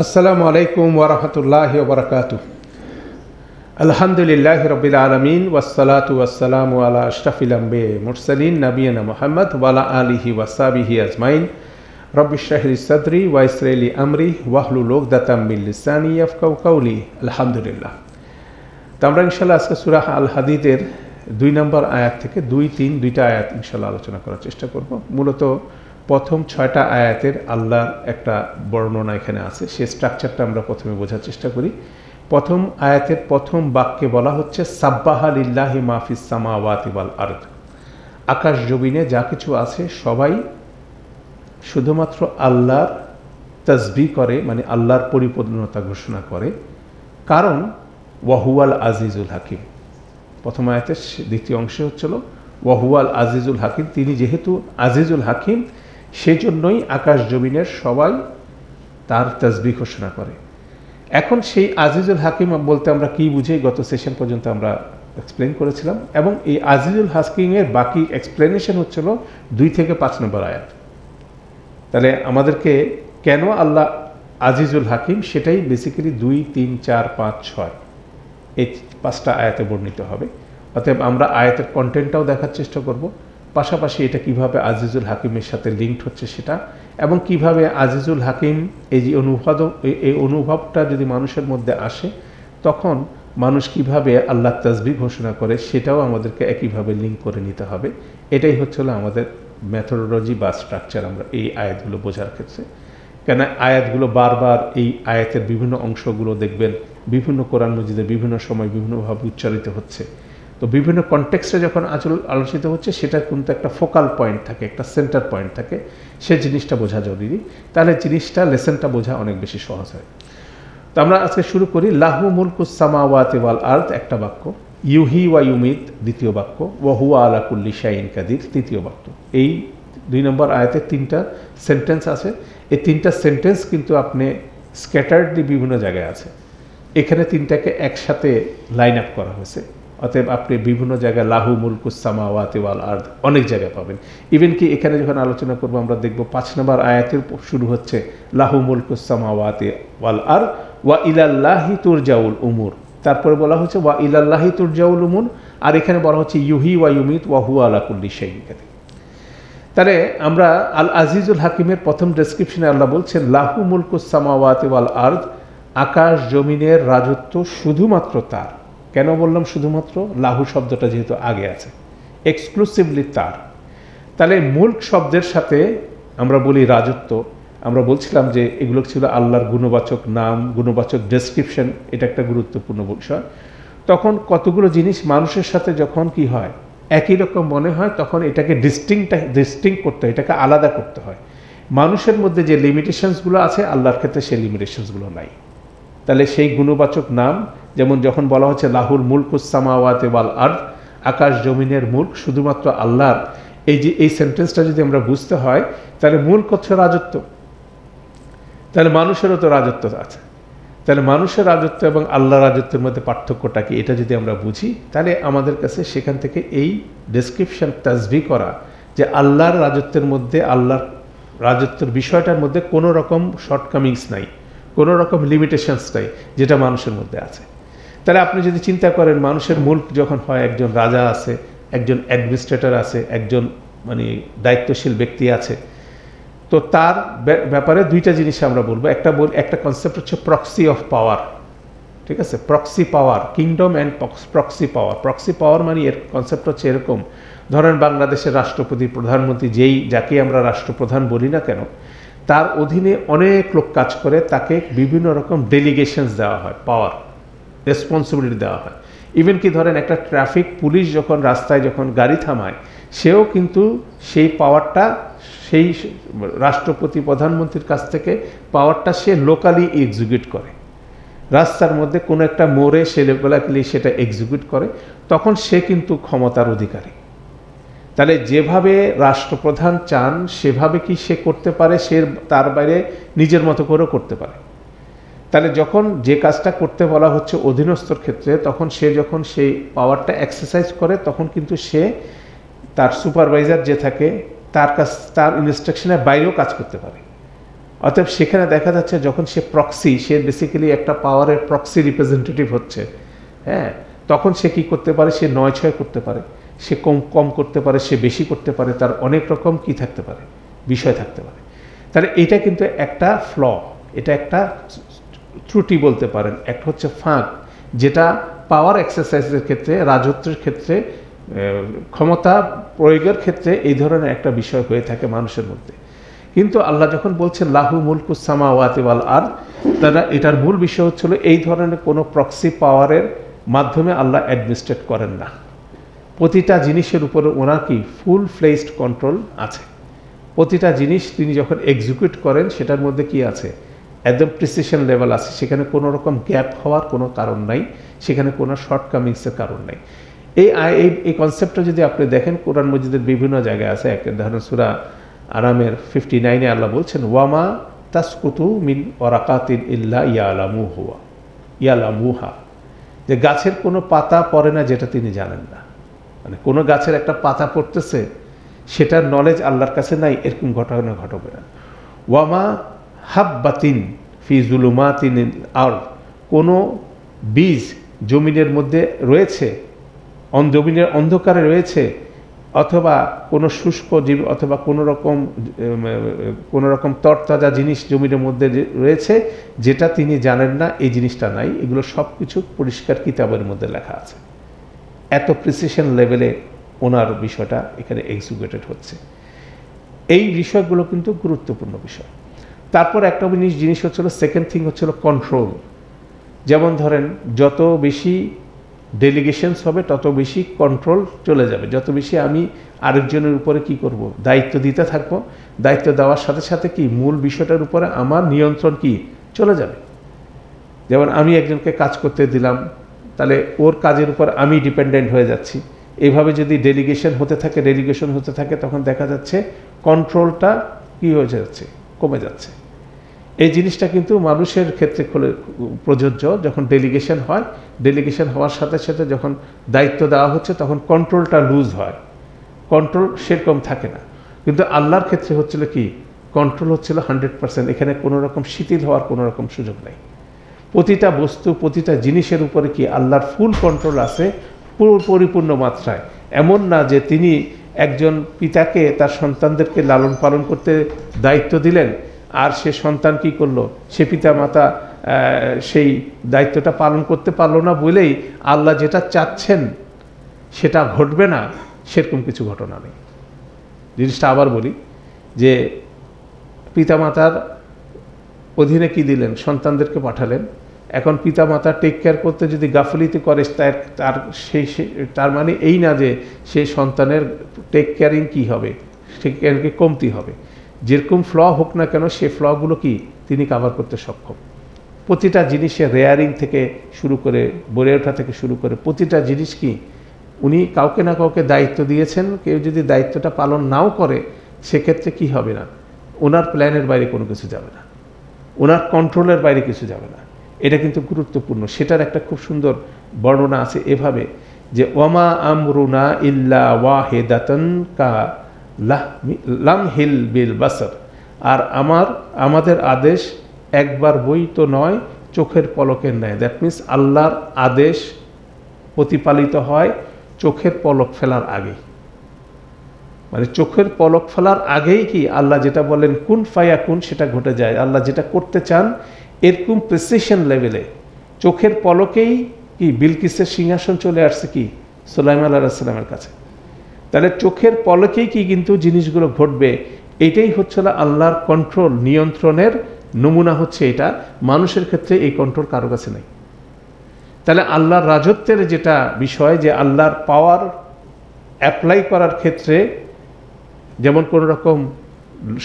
আসসালামু আলাইকুম ওয়া রাহমাতুল্লাহি ওয়া বারাকাতুহু। আলহামদুলিল্লাহি রাব্বিল আলামিন ওয়াসসালাতু ওয়াসসালামু আলা আশরাফিল আমবিয়া মুরসালিন নবিয়িনা মুহাম্মদ ওয়া আলা আলিহি ওয়া সাহবিহি আজমাইন। রব্বিশ ইশরাহ লি সাদরি ওয়া ইয়াসসির লি আমরি ওয়াহলুল উকদাতাম মিন লিসানি ইয়াফকাহু কাওলি। আলহামদুলিল্লাহ। তো আমরা ইনশাআল্লাহ আজকে সূরা আল হাদিদের 2 নম্বর আয়াত থেকে 2-3 দুইটা আয়াত ইনশাআল্লাহ আলোচনা করার চেষ্টা করব। মূলত প্রথম 6টা আয়াতের আল্লাহর একটা বর্ণনা এখানে আছে, সেই স্ট্রাকচারটা আমরা প্রথমে বোঝার চেষ্টা করি। প্রথম আয়াতের প্রথম বাক্যে বলা হচ্ছে সাব্বাহা লিল্লাহি মা ফিস সামাওয়াতি ওয়াল আরদ। আকাশ জমিনে যা কিছু আছে সবাই শুধুমাত্র আল্লাহর তাসবিহ করে, মানে আল্লাহর পরিপূর্ণতা ঘোষণা করে, কারণ ওয়াহুয়াল আজিজুল হাকিম। প্রথম আয়াতের দ্বিতীয় অংশে হচ্ছিল ওয়াহুয়াল আজিজুল হাকিম, তিনি যেহেতু আজিজুল হাকিম সেই জন্যই আকাশ জমিনের সবাই তার তাসবিহ ঘোষণা করে। এখন সেই আজিজুল হাকিম বলতে আমরা কি বুঝি গত সেশন পর্যন্ত আমরা এক্সপ্লেন করেছিলাম, এবং এই আজিজুল হাকিমের বাকি এক্সপ্লেনেশন হচ্ছিল 2 থেকে 5 নম্বর আয়াত। তাহলে আমাদেরকে কেন আল্লাহ আজিজুল হাকিম সেটাই বেসিক্যালি 2, 3, 4, 5, 6 এই 5টা আয়াতে বর্ণিত হবে। অতএব আমরা আয়াতের কন্টেন্টটাও দেখার চেষ্টা করব, পাশাপাশি এটা কিভাবে আজিজুল হাকিমের সাথে লিঙ্কড হচ্ছে সেটা, এবং কিভাবে আজিজুল হাকিম এই যে এই অনুভবটা যদি মানুষের মধ্যে আসে তখন মানুষ কিভাবে আল্লাহ তাসবিহ ঘোষণা করে সেটাও আমাদেরকে একইভাবে লিঙ্ক করে নিতে হবে। এটাই হচ্ছিল আমাদের মেথোডোলজি বা স্ট্রাকচার আমরা এই আয়াতগুলো বোঝার ক্ষেত্রে। কেন আয়াতগুলো বারবার এই আয়াতের বিভিন্ন অংশগুলো দেখবেন বিভিন্ন কোরআন মজিদের বিভিন্ন সময় বিভিন্নভাবে উচ্চারিত হচ্ছে, তো বিভিন্ন কনটেক্সটে যখন আলোচিত হচ্ছে সেটার কিন্তু একটা ফোকাল পয়েন্ট থাকে, একটা সেন্টার পয়েন্ট থাকে, সে জিনিসটা বোঝা জরুরি। তাহলে জিনিসটা লেসনটা বোঝা অনেক বেশি সহজ হয়। তো আমরা আজকে শুরু করি। লাহু মুলকুস সামাওয়াতি ওয়াল আরদ একটা বাক্য, ইউহি ওয়া ইউমিত দ্বিতীয় বাক্য, ওয়া হুয়া আলা কুল্লি শাইইন কাদির তৃতীয় বাক্য। এই 2 নম্বর আয়াতে 3টা সেন্টেন্স আছে। এই 3টা সেন্টেন্স কিন্তু আপনি স্ক্যাটার্ডলি বিভিন্ন জায়গায় আছে, এখানে 3টাকে একসাথে লাইন আপ করা হয়েছে। অতএব আপনি বিভিন্ন জায়গায় লাহু মুলকুস সামাওয়াতি ওয়াল আরদ অনেক জায়গায় পাবেন। ইভেন কি এখানে যখন আলোচনা করব আমরা দেখব 5 নম্বর আয়াতের শুরু হচ্ছে লাহু মুলকুস সামাওয়াতি ওয়াল আরদ ওয়া ইলাল্লাহি তুরজাউল উমুর, তারপরে বলা হচ্ছে ওয়া ইলাল্লাহি তুরজাউল উমুর, আর এখানে বলা হচ্ছে ইউহি ওয়া ইউমিত ওয়া হুয়া আলা কুল্লি শাইইন কাদির। তাহলে আমরা আল আজিজুল হাকিমের প্রথম ডেসক্রিপশনে আল্লাহ বলছেন লাহু মুলকুস সামাওয়াতি ওয়াল আরদ, আকাশ জমিনের রাজত্ব শুধুমাত্র তার। কেন বললাম শুধুমাত্র? লাহু শব্দটা যেহেতু আগে আছে, এক্সক্লুসিভলি তার। তাহলে মুলক শব্দের সাথে আমরা বলি রাজত্ব। আমরা বলছিলাম যে এগুলো ছিল আল্লাহর গুণবাচক নাম, গুণবাচক ডেসক্রিপশন, এটা একটা গুরুত্বপূর্ণ বিষয়। তখন কতগুলো জিনিস মানুষের সাথে যখন কি হয় একই রকম মনে হয়, তখন এটাকে ডিস্টিংক্ট করতে হয়, এটাকে আলাদা করতে হয়। মানুষের মধ্যে যে লিমিটেশনসগুলো আছে আল্লাহর ক্ষেত্রে সেই লিমিটেশনসগুলো নাই। তাহলে সেই গুণবাচক নাম, যেমন যখন বলা হচ্ছে লাহুল মুলকুস সামাওয়াতি ওয়াল আরদ, আকাশ জমিনের মুলক শুধুমাত্র আল্লাহর, এই সেন্টেন্সটা যদি আমরা বুঝতে হয় তাহলে মুলক হচ্ছে রাজত্ব, তাহলে মানুষেরও তো রাজত্ব আছে। তাহলে মানুষের রাজত্ব এবং আল্লাহর রাজত্বের মধ্যে পার্থক্যটা কি, এটা যদি আমরা বুঝি তাহলে আমাদের কাছে সেখান থেকে এই ডেসক্রিপশন তাসবিহ করা যে আল্লাহর রাজত্বের মধ্যে, আল্লাহর রাজত্বের বিষয়টার মধ্যে কোনো রকম শর্টকামিংস নাই, কোনো রকম লিমিটেশনস নাই যেটা মানুষের মধ্যে আছে। তাহলে আপনি যদি চিন্তা করেন মানুষের মুলক যখন হয়, একজন রাজা আছে, একজন অ্যাডমিনিস্ট্রেটর আছে, একজন মানে দায়িত্বশীল ব্যক্তি আছে, তো তার ব্যাপারে 2টা জিনিস আমরা বলবো। একটা কনসেপ্ট হচ্ছে প্রক্সি অফ পাওয়ার, ঠিক আছে? Proxy power, kingdom and proxy power. Proxy power মানে এর কনসেপ্ট হচ্ছে এরকম, ধরেন বাংলাদেশের রাষ্ট্রপতি, প্রধানমন্ত্রী, যাকে আমরা রাষ্ট্রপ্রধান বলি না কেন, তার অধীনে অনেক লোক কাজ করে, তাকে বিভিন্ন রকম ডেলিগেশনস দেওয়া হয়, পাওয়ার, রেসপন্সিবিলিটি দেওয়া হয়। ইভেন কি ধরেন একটা ট্রাফিক পুলিশ যখন রাস্তায় যখন গাড়ি থামায়, সেও কিন্তু সেই পাওয়ারটা সেই রাষ্ট্রপতি প্রধানমন্ত্রীর কাছ থেকে পাওয়ারটা সে লোকালি এক্সিকিউট করে। রাস্তার মধ্যে কোনো একটা মোড়ে সে লোকালি সেটা এক্সিকিউট করে, তখন সে কিন্তু ক্ষমতার অধিকারী। তাহলে যেভাবে রাষ্ট্রপ্রধান চান সেভাবে কি সে করতে পারে? সে তার বাইরে নিজের মতো করেও করতে পারে। তাহলে যখন যে কাজটা করতে বলা হচ্ছে অধীনস্থর ক্ষেত্রে, তখন সে যখন সেই পাওয়ারটা এক্সারসাইজ করে তখন কিন্তু সে তার সুপারভাইজার যে থাকে তার ইনস্ট্রাকশনের বাইরেও কাজ করতে পারে। অতএব সেখানে দেখা যাচ্ছে যখন সে প্রক্সি, সে বেসিক্যালি একটা পাওয়ারের প্রক্সি রিপ্রেজেন্টেটিভ হচ্ছে, হ্যাঁ, তখন সে কি করতে পারে, সে ৯-৬ করতে পারে, সে কম করতে পারে, সে বেশি করতে পারে, তার অনেক রকম কি থাকতে পারে, বিষয় থাকতে পারে। তাহলে এটা কিন্তু একটা ফ্ল, এটা একটা ত্রুটি বলতে পারেন, একটা হচ্ছে ফাঁক, যেটা পাওয়ার এক্সারসাইজের ক্ষেত্রে, রাজত্বের ক্ষেত্রে, ক্ষমতা প্রয়োগের ক্ষেত্রে এই ধরনের একটা বিষয় হয়ে থাকে মানুষের মধ্যে। কিন্তু আল্লাহ যখন বলছেন লাহু মুলকুস সামাওয়াতি ওয়াল আরদ, তারা এটার মূল বিষয় হচ্ছিল এই ধরনের কোনো প্রক্সি পাওয়ারের মাধ্যমে আল্লাহ অ্যাডমিনিস্ট্রেট করেন না। প্রতিটা জিনিসের উপরে ওনার কি ফুল ফ্লেজড কন্ট্রোল আছে। প্রতিটা জিনিস তিনি যখন এক্সিকিউট করেন সেটার মধ্যে কি আছে, একদম প্রিসিশন লেভেল আছে, সেখানে কোনো রকম গ্যাপ হওয়ার কোনো কারণ নাই, সেখানে কোনো শর্টকামিংসের কারণ নাই। এই কনসেপ্টটা যদি আপনি দেখেন কোরআন মজিদের বিভিন্ন জায়গায় আছে। একটা ধরেন সূরা আরামের 59-এ আল্লাহ বলছেন ওয়ামা তাসকুতু মিন ওয়ারাকাতিন ইল্লা ইয়ালামুহা, যে গাছের কোনো পাতা পড়ে না যেটা তিনি জানেন না। মানে কোনো গাছের একটা পাতা পড়তেছে সেটার নলেজ আল্লাহর কাছে নাই, এরকম ঘটনা ঘটবে না। ওয়ামা হাব্বাতিন ফি জুলুমাতিনিল আরদ, কোনো বীজ জমিনের মধ্যে রয়েছে, জমিনের অন্ধকারে রয়েছে, অথবা কোনো শুষ্ক জীব অথবা কোনো রকম তরতাজা জিনিস জমিনের মধ্যে রয়েছে যেটা তিনি জানেন না, এই জিনিসটা নাই। এগুলো সব কিছু পরিষ্কার কিতাবের মধ্যে লেখা আছে। এত প্রিসিশন লেভেলে ওনার বিষয়টা এখানে এক্সিকিউটেড হচ্ছে। এই বিষয়গুলো কিন্তু গুরুত্বপূর্ণ বিষয়। তারপর একটা জিনিস হচ্ছিল, সেকেন্ড থিং হচ্ছিল কন্ট্রোল। যেমন ধরেন যত বেশি ডেলিগেশনস হবে তত বেশি কন্ট্রোল চলে যাবে, যত বেশি আমি আরেকজনের উপরে কি করব, দায়িত্ব দিতে থাকবো, দায়িত্ব দেওয়ার সাথে সাথে কি মূল বিষয়টার উপরে আমার নিয়ন্ত্রণ কি চলে যাবে। যেমন আমি একজনকে কাজ করতে দিলাম, তাহলে ওর কাজের উপর আমি ডিপেন্ডেন্ট হয়ে যাচ্ছি। এইভাবে যদি ডেলিগেশন হতে থাকে তখন দেখা যাচ্ছে কন্ট্রোলটা কি হয়ে যাচ্ছে, কমে যাচ্ছে। এই জিনিসটা কিন্তু মানুষের ক্ষেত্রে প্রযোজ্য। যখন ডেলিগেশন হয়, ডেলিগেশন হওয়ার সাথে সাথে যখন দায়িত্ব দেওয়া হচ্ছে তখন কন্ট্রোলটা লুজ হয়, কন্ট্রোল সেরকম থাকে না। কিন্তু আল্লাহর ক্ষেত্রে হচ্ছিল কি, কন্ট্রোল হচ্ছিল 100%, এখানে কোনো রকম শিথিল হওয়ার কোনো রকম সুযোগ নেই। প্রতিটা বস্তু, প্রতিটা জিনিসের উপরে কি আল্লাহর ফুল কন্ট্রোল আছে পরিপূর্ণ মাত্রায়। এমন না যে তিনি একজন পিতাকে তার সন্তানদেরকে লালন পালন করতে দায়িত্ব দিলেন, আর সে সন্তান কি করলো, সে পিতা মাতা সেই দায়িত্বটা পালন করতে পারলো না বলেই আল্লাহ যেটা চাচ্ছেন সেটা ঘটবে না, সেরকম কিছু ঘটনা নেই। জিনিসটা আবার বলি যে পিতামাতার অধীনে কি দিলেন, সন্তানদেরকে পাঠালেন। এখন পিতামাতা টেক কেয়ার করতে যদি গাফিলতি করে তার মানে এই না যে সেই সন্তানের টেক কেয়ারিং কী হবে, টেক কেয়ারিংকে কমতি হবে। যেরকম ফ্ল হোক না কেন সে ফ্লগুলো কি তিনি কাভার করতে সক্ষম। প্রতিটা জিনিসে রেয়ারিং থেকে শুরু করে, বেড়ে ওঠা থেকে শুরু করে প্রতিটা জিনিস কি উনি কাউকে না কাউকে দায়িত্ব দিয়েছেন। কেউ যদি দায়িত্বটা পালন নাও করে সেক্ষেত্রে কি হবে না, ওনার প্ল্যানের বাইরে কোনো কিছু যাবে না, ওনার কন্ট্রোলের বাইরে কিছু যাবে না। এটা কিন্তু গুরুত্বপূর্ণ। সেটার একটা খুব সুন্দর বর্ণনা আছে এভাবে যে ওয়ামা আমরুনা ইল্লা ওয়াহিদাতান কা লামহিল বিল বাসর, আর আমাদের আদেশ একবার বই তো নয়, চোখের পলকের ন্যায়। দ্যাট মিনস আল্লাহর আদেশ প্রতিপালিত হয় চোখের পলক ফেলার আগে। মানে চোখের পলক ফেলার আগেই কি আল্লাহ যেটা বলেন কুন ফায়া কুন, সেটা ঘটে যায়। আল্লাহ যেটা করতে চান এরকম প্রিসিশন লেভেলে চোখের পলকেই কি বিলকিসের সিংহাসন চলে আসছে কি সুলাইমান আলাইহিস সালামের কাছে। তাহলে চোখের পলকেই কি কিন্তু জিনিসগুলো ঘটবে। এটাই হচ্ছে আল্লাহর কন্ট্রোল, নিয়ন্ত্রণের নমুনা হচ্ছে এটা। মানুষের ক্ষেত্রে এই কন্ট্রোল কারো কাছে নেই। তাহলে আল্লাহর রাজত্বের যেটা বিষয়, যে আল্লাহর পাওয়ার অ্যাপ্লাই করার ক্ষেত্রে যেমন কোনো রকম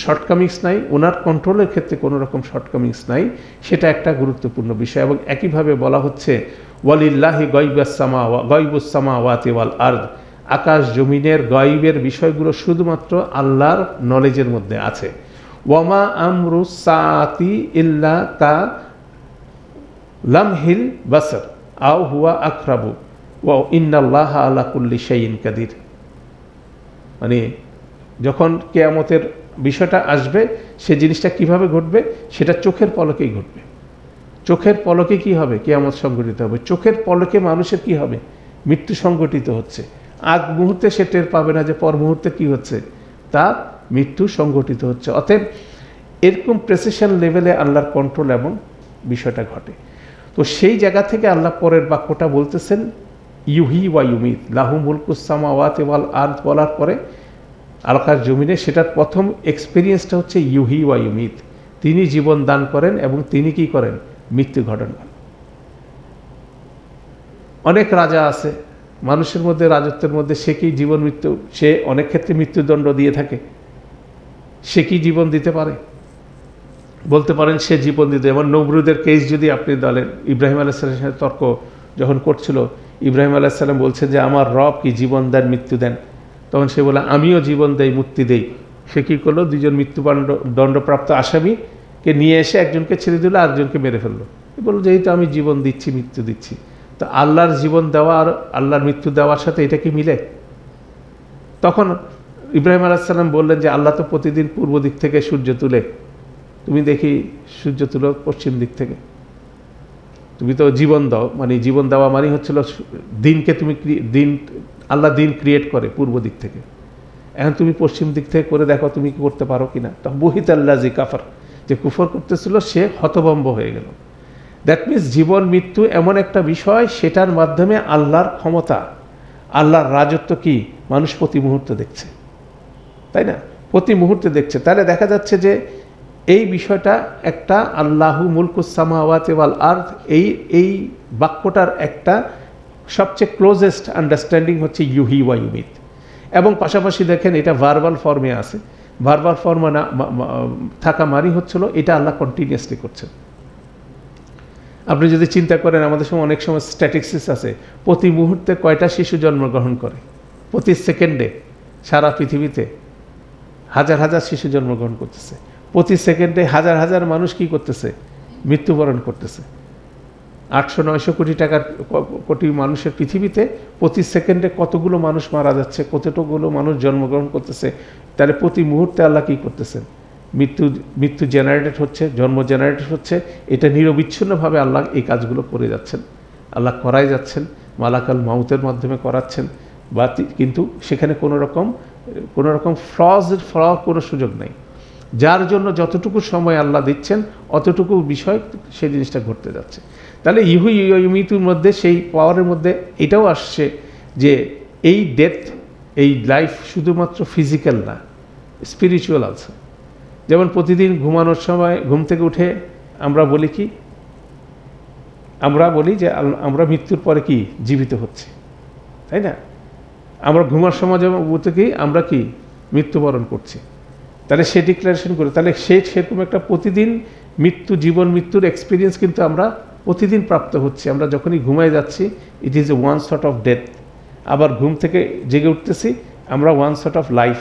শর্টকামিংস নাই, ওনার কন্ট্রোলের ক্ষেত্রে কোনো রকম শর্টকামিংস নাই, সেটা একটা গুরুত্বপূর্ণ বিষয়। এবং একইভাবে বলা হচ্ছে ওয়ালিল্লাহি গায়বুস সামাওয়াতি ওয়াল আরদ, আকাশ জমিনের গায়বের বিষয়গুলো শুধুমাত্র আল্লাহর নলেজের মধ্যে আছে। ওয়ামা আমরুস সাআতি ইল্লা কা লামহিল বাসর আও হুয়া আকরাবু ওয়া ইন্নাল্লাহা আলা কুল্লি শাইইন কাদির। মানে যখন কিয়ামতের বিষয়টা আসবে, সে জিনিসটা কিভাবে ঘটবে, সেটা চোখের পলকেই ঘটবে। চোখের পলকে কি হবে? কিয়ামত সংঘটিত হবে। চোখের পলকে মানুষের কি হবে? মৃত্যু সংঘটিত হচ্ছে। আগ মুহূর্তে সে টের পাবে না যে পর মুহূর্তে কি হচ্ছে, তার মৃত্যু সংঘটিত হচ্ছে। অতএব এরকম প্রেসিশন লেভেলে আল্লাহর কন্ট্রোল এবং বিষয়টা ঘটে। তো সেই জায়গা থেকে আল্লাহ পরের বাক্যটা বলতেছেন ইউহি ওয়া ইউমিত, লাহু মুলকুস সামাওয়াতি ওয়াল আরদ বলার পরে আকাশ জমিনে সেটার প্রথম এক্সপিরিয়েন্সটা হচ্ছে ইউহি ওয়া ইউমিত, তিনি জীবন দান করেন এবং তিনি কি করেন? মৃত্যু ঘটন। অনেক রাজা আছে মানুষের মধ্যে, রাজত্বের মধ্যে, সে কি জীবন মৃত্যু, সে অনেক ক্ষেত্রে মৃত্যুদণ্ড দিয়ে থাকে, সে কি জীবন দিতে পারে? বলতে পারেন সে জীবন দিতে। যেমন নমরুদের কেস যদি আপনি বলেন, ইব্রাহিম আলাইহিসসালামের সাথে তর্ক যখন করছিল, ইব্রাহিম আলাইহিসসালাম বলছে যে আমার রব কি জীবন দেন মৃত্যু দেন, তখন সে বলে আমিও জীবন দেই মুক্তি দেই। সে কী করলো? দুজন মৃত্যুদণ্ডপ্রাপ্ত আসামিকে নিয়ে এসে একজনকে ছেড়ে দিল, আরেকজনকে মেরে ফেললো। বললো যেহেতু আমি জীবন দিচ্ছি মৃত্যু দিচ্ছি, তো আল্লাহর জীবন দেওয়া আর আল্লাহর মৃত্যু দেওয়ার সাথে এটা কি মিলে? তখন ইব্রাহিম আলাইহিসসালাম বললেন যে আল্লাহ তো প্রতিদিন পূর্ব দিক থেকে সূর্য তুলে, তুমি দেখি সূর্য তুলো পশ্চিম দিক থেকে, তুমি তো জীবন দাও, মানে জীবন দেওয়া মানে হচ্ছিল দিনকে তুমি দিন, আল্লাহ দিন ক্রিয়েট করে পূর্ব দিক থেকে, এখন তুমি পশ্চিম দিক থেকে করে দেখো তুমি কি করতে পারো কিনা। তখন বহিত আল্লাহ জি কাফার, যে কুফর করতেছিল সে হতভম্ব হয়ে গেল। দ্যাট মিনস জীবন মৃত্যু এমন একটা বিষয়, সেটার মাধ্যমে আল্লাহর ক্ষমতা, আল্লাহর রাজত্ব কি মানুষ প্রতি মুহূর্তে দেখছে, তাই না? প্রতি মুহূর্তে দেখছে। তাহলে দেখা যাচ্ছে যে এই বিষয়টা একটা আল্লাহু মুলকুস সামাওয়াতি ওয়াল আরদ, এই বাক্যটার একটা সবচেয়ে ক্লোজেস্ট আন্ডারস্ট্যান্ডিং হচ্ছে ইউহি ওয়া ইউমিত। এবং পাশাপাশি দেখেন এটা ভার্বাল ফর্মে আছে। ভার্বাল ফর্মে না থাকা মারি হচ্ছিল এটা আল্লাহ কন্টিনিউয়াসলি করছেন। আপনি যদি চিন্তা করেন, আমাদের সময় অনেক সময় স্ট্যাটিস্টিক্স আছে, প্রতি মুহূর্তে কয়টা শিশু জন্মগ্রহণ করে, প্রতি সেকেন্ডে সারা পৃথিবীতে হাজার হাজার শিশু জন্মগ্রহণ করতেছে, প্রতি সেকেন্ডে হাজার হাজার মানুষ কি করতেছে? মৃত্যুবরণ করতেছে। 800-900 কোটি মানুষের পৃথিবীতে প্রতি সেকেন্ডে কতগুলো মানুষ মারা যাচ্ছে, কতগুলো মানুষ জন্মগ্রহণ করতেছে। তাহলে প্রতি মুহূর্তে আল্লাহ কী করতেছেন? মৃত্যু জেনারেটেড হচ্ছে, জন্ম জেনারেটেড হচ্ছে। এটা নিরবিচ্ছিন্নভাবে আল্লাহ এই কাজগুলো করে যাচ্ছেন, আল্লাহ করাই যাচ্ছেন, মালাকাল মাউতের মাধ্যমে করাচ্ছেন। বা কিন্তু সেখানে কোনো রকম ফ্ল কোনো সুযোগ নাই। যার জন্য যতটুকু সময় আল্লাহ দিচ্ছেন অতটুকু বিষয় সেই জিনিসটা ঘটতে যাচ্ছে। তাহলে ইহু ইউমিতুর মধ্যে সেই পাওয়ারের মধ্যে এটাও আসছে যে এই ডেথ, এই লাইফ শুধুমাত্র ফিজিক্যাল না, স্পিরিচুয়াল আছে। যেমন প্রতিদিন ঘুমানোর সময় ঘুম থেকে উঠে আমরা বলি কি? আমরা বলি যে আমরা মৃত্যুর পরে কি জীবিত হচ্ছে, তাই না? আমরা ঘুমার সময় যেমন বলতে কি আমরা কি মৃত্যুবরণ করছি। তাহলে সে ডিক্লারেশন করে, তাহলে সেরকম একটা প্রতিদিন জীবন মৃত্যুর এক্সপিরিয়েন্স কিন্তু আমরা প্রতিদিন প্রাপ্ত হচ্ছি। আমরা যখনই ঘুমাই যাচ্ছি, ইট is A one sort of death. আবার ঘুম থেকে জেগে উঠতেছি, আমরা ওয়ান সর্ট অফ লাইফ।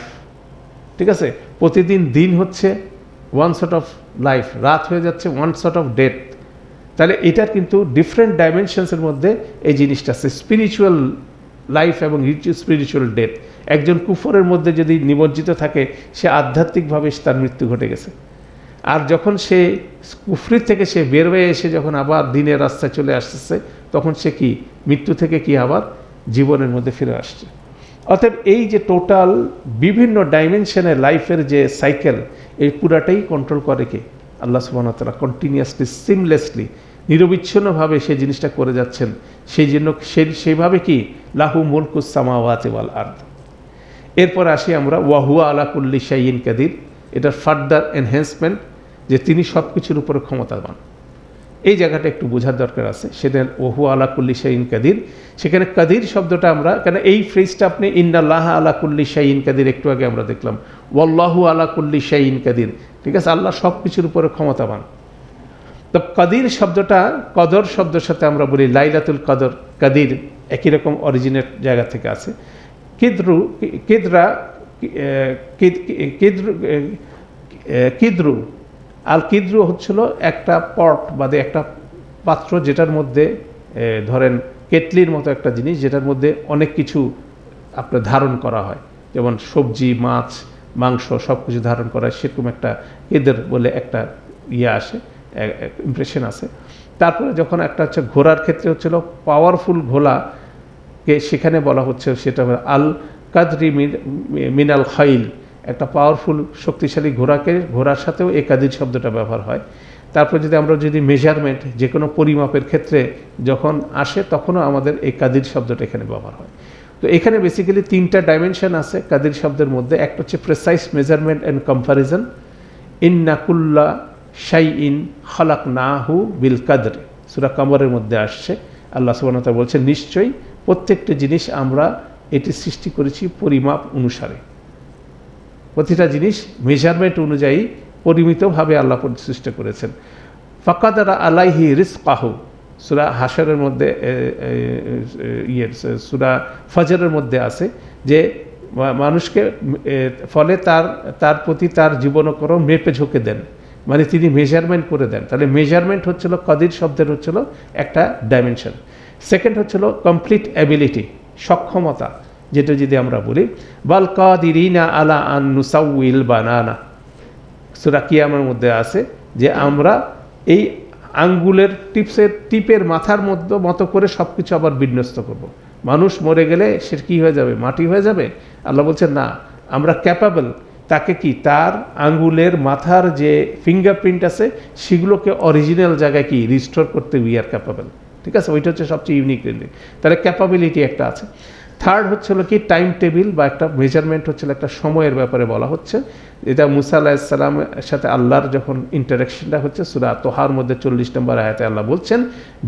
ঠিক আছে? প্রতিদিন দিন হচ্ছে ওয়ান সর্ট অফ লাইফ, রাত হয়ে যাচ্ছে ওয়ান সর্ট অফ ডেথ। তাহলে এটার কিন্তু ডিফারেন্ট ডাইমেনশনসের মধ্যে এই জিনিসটা আছে, স্পিরিচুয়াল লাইফ এবং স্পিরিচুয়াল ডেথ। একজন কুফরের মধ্যে যদি নিমজ্জিত থাকে, সে আধ্যাত্মিকভাবে তার মৃত্যু ঘটে গেছে। আর যখন সে কুফরি থেকে সে বের হয়ে এসে যখন আবার দিনের রাস্তায় চলে আসতেছে, তখন সে কি মৃত্যু থেকে কি আবার জীবনের মধ্যে ফিরে আসছে। অতএব এই যে টোটাল বিভিন্ন ডাইমেনশনের লাইফের যে সাইকেল, এই পুরাটাই কন্ট্রোল করে কে? আল্লাহ সুবহানাহু ওয়া তাআলা কন্টিনিউয়াসলি, সিমলেসলি, নিরবিচ্ছিন্নভাবে সেই জিনিসটা করে যাচ্ছেন। সেই জন্য সেইভাবে কি লাহু মুলকুস সামাওয়াতি ওয়াল আরদ। এরপর আসি আমরা ওয়াহুয়া আলা কুল্লি শাইইন কাদির। এটার ফার্দার এনহ্যান্সমেন্ট যে তিনি সব কিছুর উপরে ক্ষমতাবান। এই জায়গাটা একটু বোঝার দরকার আছে। সেটা ওহুয়া আলা কুল্লি শাইইন কাদির। সেখানে কাদির শব্দটা আমরা, কেন এই ফ্রেজটা আপনি ইন্নাল্লাহ আলা কুল্লি শাইইন কাদির একটু আগে আমরা দেখলাম, ওয়াল্লাহু আলা কুল্লি শাইইন কাদির। ঠিক আছে? আল্লাহ সব কিছুর উপরে ক্ষমতাবান। তো কাদির শব্দটা কদর শব্দের সাথে আমরা বলি লাইলাতুল কদর, কাদির একই রকম অরিজিনেট জায়গা থেকে আছে। কিদ্রু আল কিদ্রু হচ্ছিল একটা পট বাদে একটা পাত্র, যেটার মধ্যে ধরেন কেটলির মতো একটা জিনিস, যেটার মধ্যে অনেক কিছু আপনার ধারণ করা হয়, যেমন সবজি, মাছ, মাংস সব কিছু ধারণ করা, সেরকম একটা এদের বলে একটা আসে, ইমপ্রেশন আছে। তারপরে যখন একটা হচ্ছে ঘোড়ার ক্ষেত্রে হচ্ছিল পাওয়ারফুল ঘোড়াকে সেখানে বলা হচ্ছে সেটা আল কাদরি মিনাল খাইল, একটা পাওয়ারফুল শক্তিশালী ঘোড়ার সাথেও এই কাদির শব্দটা ব্যবহার হয়। তারপর আমরা যদি মেজারমেন্ট যে কোনো পরিমাপের ক্ষেত্রে যখন আসে তখনও আমাদের এই কাদির শব্দটা এখানে ব্যবহার হয়। তো এখানে বেসিক্যালি 3টা ডাইমেনশন আছে কাদির শব্দের মধ্যে। একটা হচ্ছে প্রেসাইজ মেজারমেন্ট অ্যান্ড কম্পারিজন, ইন্না কুল্লা শাইইন খালাকনাহু বিল কাদর, সূরা কমরের মধ্যে আসছে। আল্লাহ সুবহানাহু ওয়া তাআলা বলছেন নিশ্চয়ই প্রত্যেকটা জিনিস আমরা এটি সৃষ্টি করেছি পরিমাপ অনুসারে, প্রতিটা জিনিস মেজারমেন্ট অনুযায়ী পরিমিতভাবে আল্লাহ সৃষ্টি করেছেন। ফাকাদারা আলাইহি রিজকাহু, সূরা হাশরের মধ্যে সূরা ফজরের মধ্যে আছে যে মানুষকে ফলে তার প্রতি তার জীবনকরণ মেপে ঝুঁকে দেন, মানে তিনি মেজারমেন্ট করে দেন। তাহলে মেজারমেন্ট হচ্ছিল কাদির শব্দের হচ্ছিল একটা ডাইমেনশন। সেকেন্ড হচ্ছিল কমপ্লিট অ্যাবিলিটি, সক্ষমতা, যেটা যদি আমরা বলি বাল কাদিরিনা আলা আন নুসাউইল বানানা, সূরা কিয়ামের মধ্যে আছে যে আমরা এই আঙ্গুলের টিপের মাথার মতো করে সব কিছু আবার বিন্যস্ত করব। মানুষ মরে গেলে সে কি হয়ে যাবে? মাটি হয়ে যাবে? আল্লাহ বলছেন না, আমরা ক্যাপাবল তাকে কি তার আঙ্গুলের মাথার যে ফিঙ্গারপ্রিন্ট আছে সেগুলোকে অরিজিনাল জায়গায় কি রিস্টোর করতে উই আর ক্যাপাবল। ঠিক আছে, ওইটা হচ্ছে সবচেয়ে ইউনিক। তাহলে ক্যাপাবিলিটি একটা আছে। থার্ড হচ্ছিল কি টাইম টেবিল বা একটা মেজারমেন্ট হচ্ছিল একটা সময়ের ব্যাপারে বলা হচ্ছে। এটা মুসা আলাইহিস সালামের সাথে আল্লাহর যখন ইন্টারাকশনটা হচ্ছে সূরা তোহার মধ্যে 40 নম্বর আয়াতে আল্লাহ বলছেন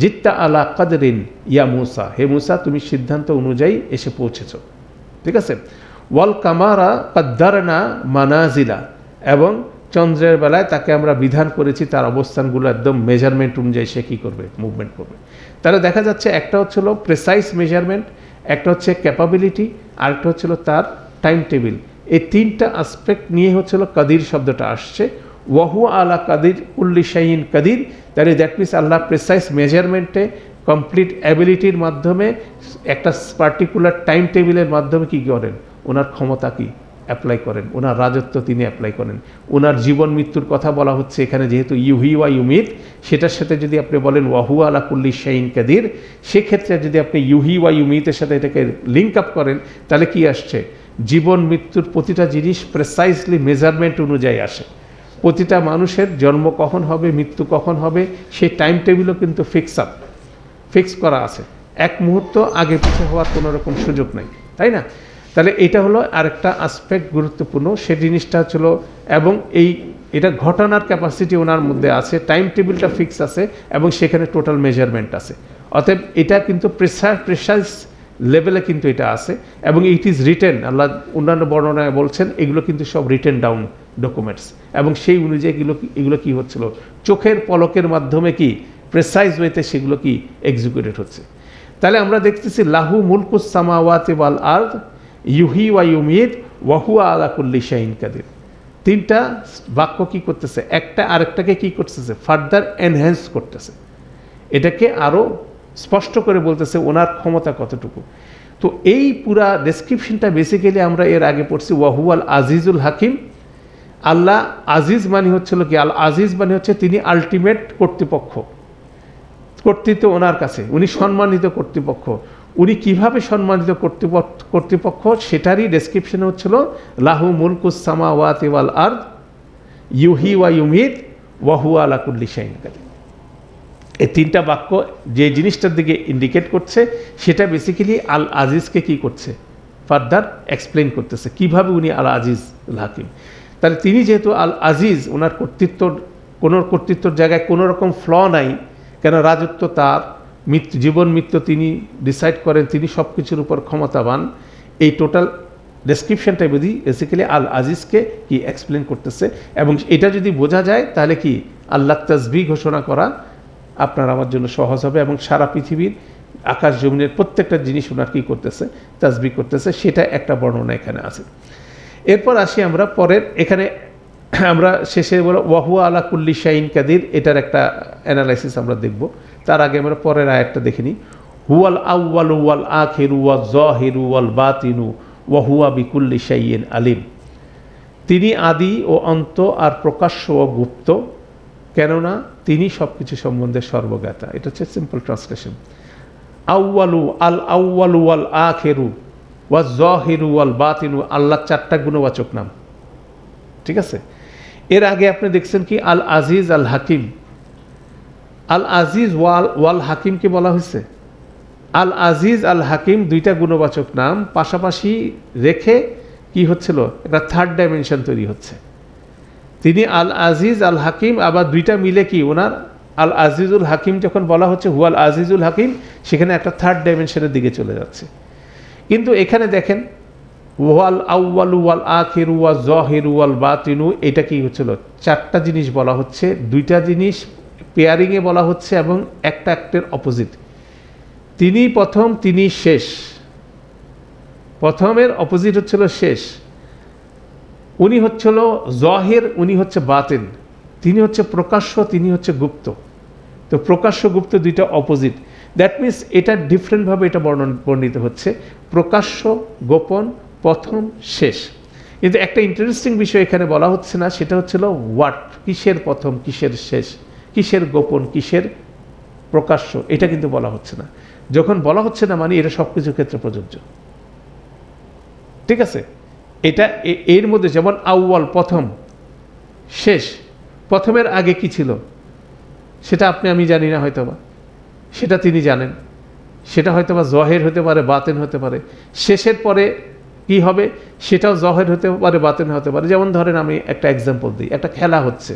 জিত্তা আলা কাদরিন ইয়া মুসা, হে মুসা তুমি সিদ্ধান্ত অনুযায়ী এসে পৌঁছেছো। ঠিক আছে, ওয়াল কামারা কাদ্দারনা মানাজিলা, এবং চন্দ্রের বেলায় তাকে আমরা বিধান করেছি তার অবস্থানগুলো একদম মেজারমেন্ট অনুযায়ী সে কী করবে, মুভমেন্ট করবে। তাহলে দেখা যাচ্ছে একটা হচ্ছিল প্রেসাইজ মেজারমেন্ট, একটা হচ্ছে ক্যাপাবিলিটি, আরেকটা হচ্ছিল তার টাইম টেবিল। এই 3টা আসপেক্ট নিয়ে হচ্ছিল কাদির শব্দটা আসছে। ওয়াহু আলা কাদির কুল্লি শাইইন কাদির, তাহলে দ্যাট মিনস আল্লাহ প্রেসাইজ মেজারমেন্টে কমপ্লিট অ্যাবিলিটির মাধ্যমে একটা পার্টিকুলার টাইম টেবিলের মাধ্যমে কী করেন, ওনার ক্ষমতা কি অ্যাপ্লাই করেন, ওনার রাজত্ব তিনি অ্যাপ্লাই করেন। ওনার জীবন মৃত্যুর কথা বলা হচ্ছে এখানে, যেহেতু ইউহি ওয়া ইউমিত, সেটার সাথে যদি আপনি বলেন ওয়াহু আলা কুল্লি শাইইন কাদির, সেক্ষেত্রে যদি আপনি ইউহি ওয়া ইউমিতের সাথে এটাকে লিঙ্ক আপ করেন তাহলে কি আসছে, জীবন মৃত্যুর প্রতিটা জিনিস প্রেসাইজলি মেজারমেন্ট অনুযায়ী আসে। প্রতিটা মানুষের জন্ম কখন হবে, মৃত্যু কখন হবে, সেই টাইম টেবিলও কিন্তু ফিক্স করা আছে। এক মুহূর্ত আগে পিছিয়ে হওয়ার কোনো রকম সুযোগ নাই, তাই না? তাহলে এটা হলো আরেকটা আসপেক্ট গুরুত্বপূর্ণ, সে জিনিসটা হচ্ছিল। এবং এটা ঘটানোর ক্যাপাসিটি ওনার মধ্যে আছে, টাইম টেবিলটা ফিক্স আছে, এবং সেখানে টোটাল মেজারমেন্ট আছে। অতএব এটা কিন্তু প্রেসাইজ লেভেলে কিন্তু এটা আছে, এবং ইট ইজ রিটেন। আল্লাহ অন্যান্য বর্ণনায় বলছেন এগুলো কিন্তু সব রিটেন ডাউন ডকুমেন্টস, এবং সেই অনুযায়ী এগুলো কি হচ্ছিল, চোখের পলকের মাধ্যমে কি প্রেসাইজ ওয়েতে সেগুলো কি এক্সিকিউটেড হচ্ছে। তাহলে আমরা দেখতেছি লাহু মুলকুস সামাওয়াতি ওয়াল আরদ ইউহি ওয়া ইউমিত ওয়া হুয়া আলা কুল্লি শাইইন কাদির। 3টা বাক্য কি করতেছে, একটা আরেকটাকে কি করতেছে, ফার্দার এনহ্যান্স করতেছে, এটাকে আরও স্পষ্ট করে বলতেছে ওনার ক্ষমতা কতটুকু। তো এই পুরা ডেসক্রিপশনটা বেসিক্যালি আমরা এর আগে পড়ছি ওয়াহুয়াল আজিজুল হাকিম। আল্লাহ আজিজ মানে হচ্ছিল কি, আল আজিজ মানে হচ্ছে তিনি আলটিমেট কর্তৃত্ব ওনার কাছে, উনি সম্মানিত কর্তৃপক্ষ। উনি কিভাবে সম্মানিত কর্তৃপক্ষ সেটারই ডেসক্রিপশনে হচ্ছিল লাহু মুলকুস সামাওয়াতি ওয়াল আরদ ইউহি ওয়া ইউমিত ওয়া হুয়া আলা কুল্লি শাইইন কাদির। এই 3টা বাক্য যে জিনিসটার দিকে ইন্ডিকেট করছে সেটা বেসিক্যালি আল আজিজকে কি করছে, ফার্দার এক্সপ্লেন করতেছে কিভাবে উনি আল আজিজ হাকিম। তাহলে তিনি যেহেতু আল আজিজ, ওনার কর্তৃত্বর জায়গায় কোনো রকম ফ্ল নাই, কেন রাজত্ব তার, জীবন মৃত্যু তিনি ডিসাইড করেন, তিনি সব কিছুর উপর ক্ষমতাবান। এই টোটাল ডেসক্রিপশনটাই বুঝি বেসিক্যালি আল আজিজকে কি এক্সপ্লেন করতেছে। এবং এটা যদি বোঝা যায় তাহলে কি আল্লাহ তাসবিহ ঘোষণা করা আপনার আমার জন্য সহজ হবে, এবং সারা পৃথিবীর আকাশ জমিনের প্রত্যেকটা জিনিস ওনার কী করতেছে, তাসবিহ করতেছে। সেটা একটা বর্ণনা এখানে আছে। এরপর আসি আমরা পরের, এখানে আমরা শেষে বলো ওয়াহুয়া আলা কুল্লি শাইইন কাদির, এটার একটা অ্যানালাইসিস আমরা দেখব। তার আগে আমরা পরের আয়াতটা দেখে নিই। হুয়াল আউয়ালু ওয়াল আখিরু ওয়াজ জাহিরু ওয়াল বাতিনু ওয়া হুয়া বিকুল্লি শাইইন আলিম। তিনি আদি ও অন্ত আর প্রকাশ্য ও গুপ্ত, কেননা তিনি সব কিছু সম্বন্ধে সর্বজ্ঞাতা। এটা হচ্ছে সিম্পল ট্রান্সলেশন। আউয়ালু, আল আউয়ালু ওয়াল আখিরু ওয়াজ জাহিরু ওয়াল বাতিনু, আল্লাহ 4টা গুণবাচক নাম, ঠিক আছে। এর আগে আপনি দেখছেন কি আল আজিজ আল হাকিম, আল আজিজ ওয়াল হাকিমকে বলা হয়েছে। আল আজিজ আল হাকিম 2টা গুণবাচক নাম পাশাপাশি রেখে কি হচ্ছিল, একটা থার্ড ডাইমেনশন তৈরি হচ্ছে। তিনি আল আজিজ আল হাকিম, আবার 2টা মিলে কি ওনার আল আজিজুল হাকিম যখন বলা হচ্ছে হুয়াল আজিজুল হাকিম, সেখানে একটা থার্ড ডাইমেনশনের দিকে চলে যাচ্ছে। কিন্তু এখানে দেখেন ওয়াল আউয়ালু ওয়াল আখিরু ওয়াজ জাহিরু ওয়াল বাতিনু, এটা কি হচ্ছিল, 4টা জিনিস বলা হচ্ছে, 2টা জিনিস পেয়ারিংয়ে বলা হচ্ছে এবং একটা একটার অপোজিট। তিনি প্রথম, তিনি শেষ। প্রথমের অপোজিট হচ্ছিল শেষ। উনি হচ্ছিল জাহির, উনি হচ্ছে বাতিন। তিনি হচ্ছে প্রকাশ্য, তিনি হচ্ছে গুপ্ত। তো প্রকাশ্য গুপ্ত 2টা অপোজিট। দ্যাট মিনস এটা ডিফারেন্টভাবে এটা বর্ণিত হচ্ছে, প্রকাশ্য, গোপন, প্রথম, শেষ। কিন্তু একটা ইন্টারেস্টিং বিষয় এখানে বলা হচ্ছে না, সেটা হচ্ছিল হোয়াট, কিসের প্রথম, কিসের শেষ, কিসের গোপন, কিসের প্রকাশ্য, এটা কিন্তু বলা হচ্ছে না। যখন বলা হচ্ছে না মানে এটা সব কিছুর ক্ষেত্রে প্রযোজ্য, ঠিক আছে। এটা এর মধ্যে যেমন আউয়াল প্রথম, শেষ। প্রথমের আগে কি ছিল সেটা আপনি আমি জানি না, হয়তোবা সেটা তিনি জানেন। সেটা হয়তোবা জহের হতে পারে, বাতেন হতে পারে। শেষের পরে কি হবে সেটাও জহের হতে পারে, বাতেন হতে পারে। যেমন ধরেন আমি একটা এক্সাম্পল দিই, একটা খেলা হচ্ছে,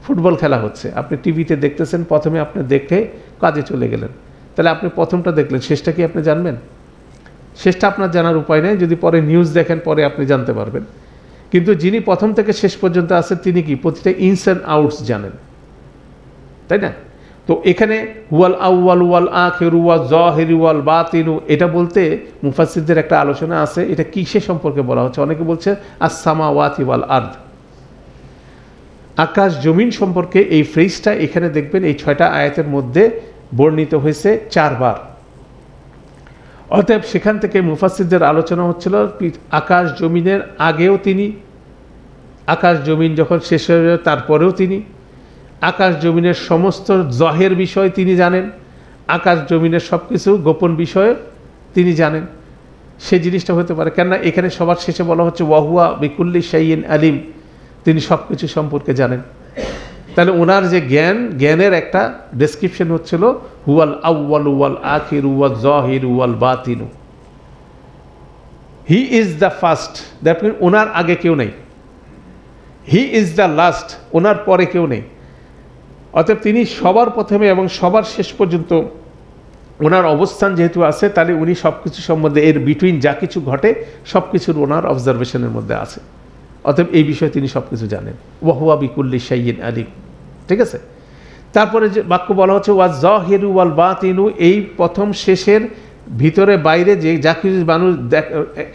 ফুটবল খেলা হচ্ছে, আপনি টিভিতে দেখতেছেন, প্রথমে আপনি দেখে কাজে চলে গেলেন, তাহলে আপনি প্রথমটা দেখলেন, শেষটা কি আপনি জানবেন? শেষটা আপনার জানার উপায় নেই, যদি পরে নিউজ দেখেন পরে আপনি জানতে পারবেন। কিন্তু যিনি প্রথম থেকে শেষ পর্যন্ত আছেন তিনি কি প্রতিটা ইনস অ্যান্ড আউটস জানেন, তাই না? তো এখানে ওয়াল আউয়াল ওয়াল আখিরু ওয়াজ জাহিরু ওয়াল বাতিনু, এটা বলতে মুফাসসিরদের একটা আলোচনা আছে, এটা কিসের সম্পর্কে বলা হচ্ছে। অনেকে বলছে আস-সামাওয়াতি ওয়াল আরদ, আকাশ জমিন সম্পর্কে এই ফ্রেজটা এখানে দেখবেন এই 6টা আয়াতের মধ্যে বর্ণিত হয়েছে 4 বার। অতএব সেখান থেকে মুফাসসিরদের আলোচনা হচ্ছিল আকাশ জমিনের আগেও তিনি, আকাশ জমিন যখন শেষ হয়ে যাবে তারপরেও তিনি, আকাশ জমিনের সমস্ত জহের বিষয় তিনি জানেন, আকাশ জমিনের সব কিছু গোপন বিষয়ে তিনি জানেন। সেই জিনিসটা হতে পারে, কেননা এখানে সবার শেষে বলা হচ্ছে ওয়াহুয়া বিকুল্লি শাইইন আলিম, তিনি সব কিছু সম্পর্কে জানেন। তাহলে ওনার যে জ্ঞানের একটা ডেসক্রিপশন হচ্ছিল হুয়াল আউয়ালু ওয়াল আখিরু ওয়াজ জাহিরু ওয়াল বাতিনু, he is the first, that mean ওনার আগে কেউ নেই। হি ইজ দ্য লাস্ট, ওনার পরে কেউ নেই। অতএব তিনি সবার প্রথমে এবং সবার শেষ পর্যন্ত ওনার অবস্থান যেহেতু আছে, তাহলে উনি সব কিছু সম্বন্ধে এর বিটুইন যা কিছু ঘটে সব কিছুর ওনার অবজারভেশনের মধ্যে আছে। অতএব এই বিষয়ে তিনি সব কিছু জানেন। ওয়াহুয়া বিকুল্লি শাইইন আলিম, ঠিক আছে। তারপরে যে বাক্য বলা হচ্ছে ওয়াজ জাহিরু ওয়াল বাতিনু, এই প্রথম শেষের ভিতরে বাইরে যে যা কিছু মানুষ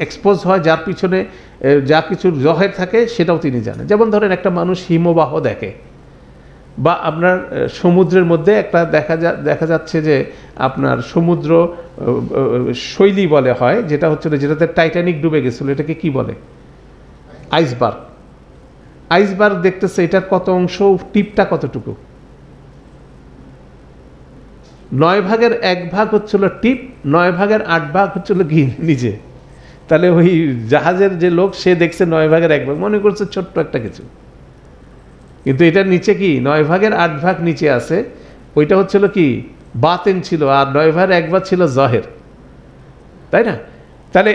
এক্সপোজ হয়, যার পিছনে যা কিছু জহের থাকে সেটাও তিনি জানেন। যেমন ধরেন একটা মানুষ হিমবাহ দেখে, বা আপনার সমুদ্রের মধ্যে একটা দেখা যাচ্ছে যে আপনার সমুদ্র শৈলী বলে হয়, যেটা হচ্ছিল যেটাতে টাইটানিক ডুবে গেছিলো, এটাকে কি বলে? আইসবার্গ। আইসবার্গ দেখতেছে এটার কত অংশ, টিপটা কতটুকু, 9 ভাগের 1 ভাগ হচ্ছিল টিপ, 9 ভাগের 8 ভাগ হচ্ছিল কি নিচে। তাহলে ওই জাহাজের যে লোক সে দেখছে 9 ভাগের 1 ভাগ, মনে করছে ছোট্ট একটা কিছু, কিন্তু এটার নিচে কি 9 ভাগের 8 ভাগ নিচে আছে, ওইটা হচ্ছিল কি বাতেন ছিল, আর 9 ভাগের 1 ভাগ ছিল জহের, তাই না? তাহলে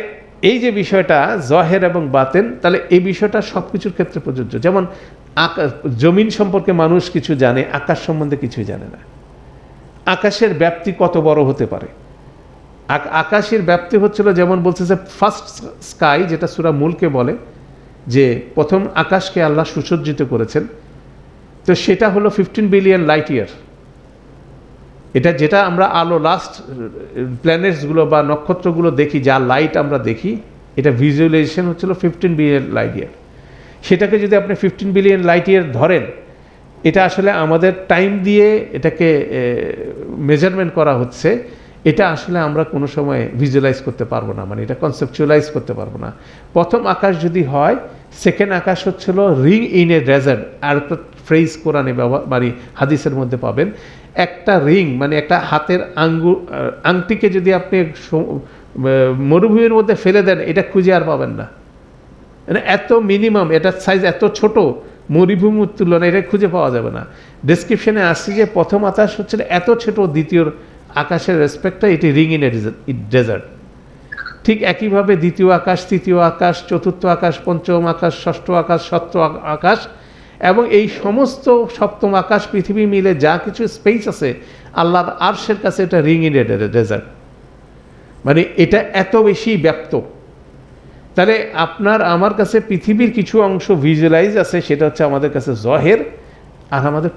এই যে বিষয়টা জহের এবং বাতেন, তাহলে এই বিষয়টা সব কিছুর ক্ষেত্রে প্রযোজ্য। যেমন জমিন সম্পর্কে মানুষ কিছু জানে, আকাশ সম্বন্ধে কিছুই জানে না। আকাশের ব্যাপ্তি কত বড় হতে পারে, আকাশের ব্যাপ্তি হচ্ছিল যেমন বলছে যে ফার্স্ট স্কাই, যেটা সূরা মুলকে বলে যে প্রথম আকাশকে আল্লাহ সুসজ্জিত করেছেন, তো সেটা হলো 15 বিলিয়ন লাইট ইয়ার। এটা যেটা আমরা আলো লাস্ট প্ল্যানেটসগুলো বা নক্ষত্রগুলো দেখি, যা লাইট আমরা দেখি, এটা ভিজুয়ালাইজেশন হচ্ছিল 15 বিলিয়ন লাইট ইয়ার। সেটাকে যদি আপনি 15 বিলিয়ন লাইট ইয়ার ধরেন, এটা আসলে আমাদের টাইম দিয়ে এটাকে মেজারমেন্ট করা হচ্ছে। এটা আসলে আমরা কোনো সময় ভিজুয়ালাইজ করতে পারবো না, মানে এটা কনসেপচুয়ালাইজ করতে পারবো না। প্রথম আকাশ যদি হয়, সেকেন্ড আকাশ হচ্ছিল রিং ইন এ ডেজার্ট। আর একটা ফ্রেজ কোরআনে ব্যবহার মানে হাদিসের মধ্যে পাবেন, একটা রিং মানে একটা হাতের আংটিকে যদি আপনি মরুভূমির মধ্যে ফেলে দেন, এটা খুঁজে আর পাবেন না। মানে এত মিনিমাম, এটার সাইজ এত ছোট, মরুভূমির তুলনায় এটা খুঁজে পাওয়া যাবে না। ডেসক্রিপশনে আসছে যে প্রথম আকাশ হচ্ছে এত ছোট, দ্বিতীয় আকাশের রেসপেক্টটা এটি রিং ইন এ ডেজার্ট। ঠিক একইভাবে দ্বিতীয় আকাশ, তৃতীয় আকাশ, চতুর্থ আকাশ, পঞ্চম আকাশ, ষষ্ঠ আকাশ, সপ্তম আকাশ এবং এই সমস্ত সপ্তম আকাশ পৃথিবী মিলে যা কিছু স্পেস আছে, আল্লাহর আরশের কাছে এটা রিং ইন এ ডেজার্ট। মানে এটা এত বেশি ব্যাপ্ত। তাহলে আপনার আমার কাছে পৃথিবীর কিছু অংশ ভিজুয়ালাইজ আছে, সেটা হচ্ছে আমাদের কাছে জহের, আর আমাদের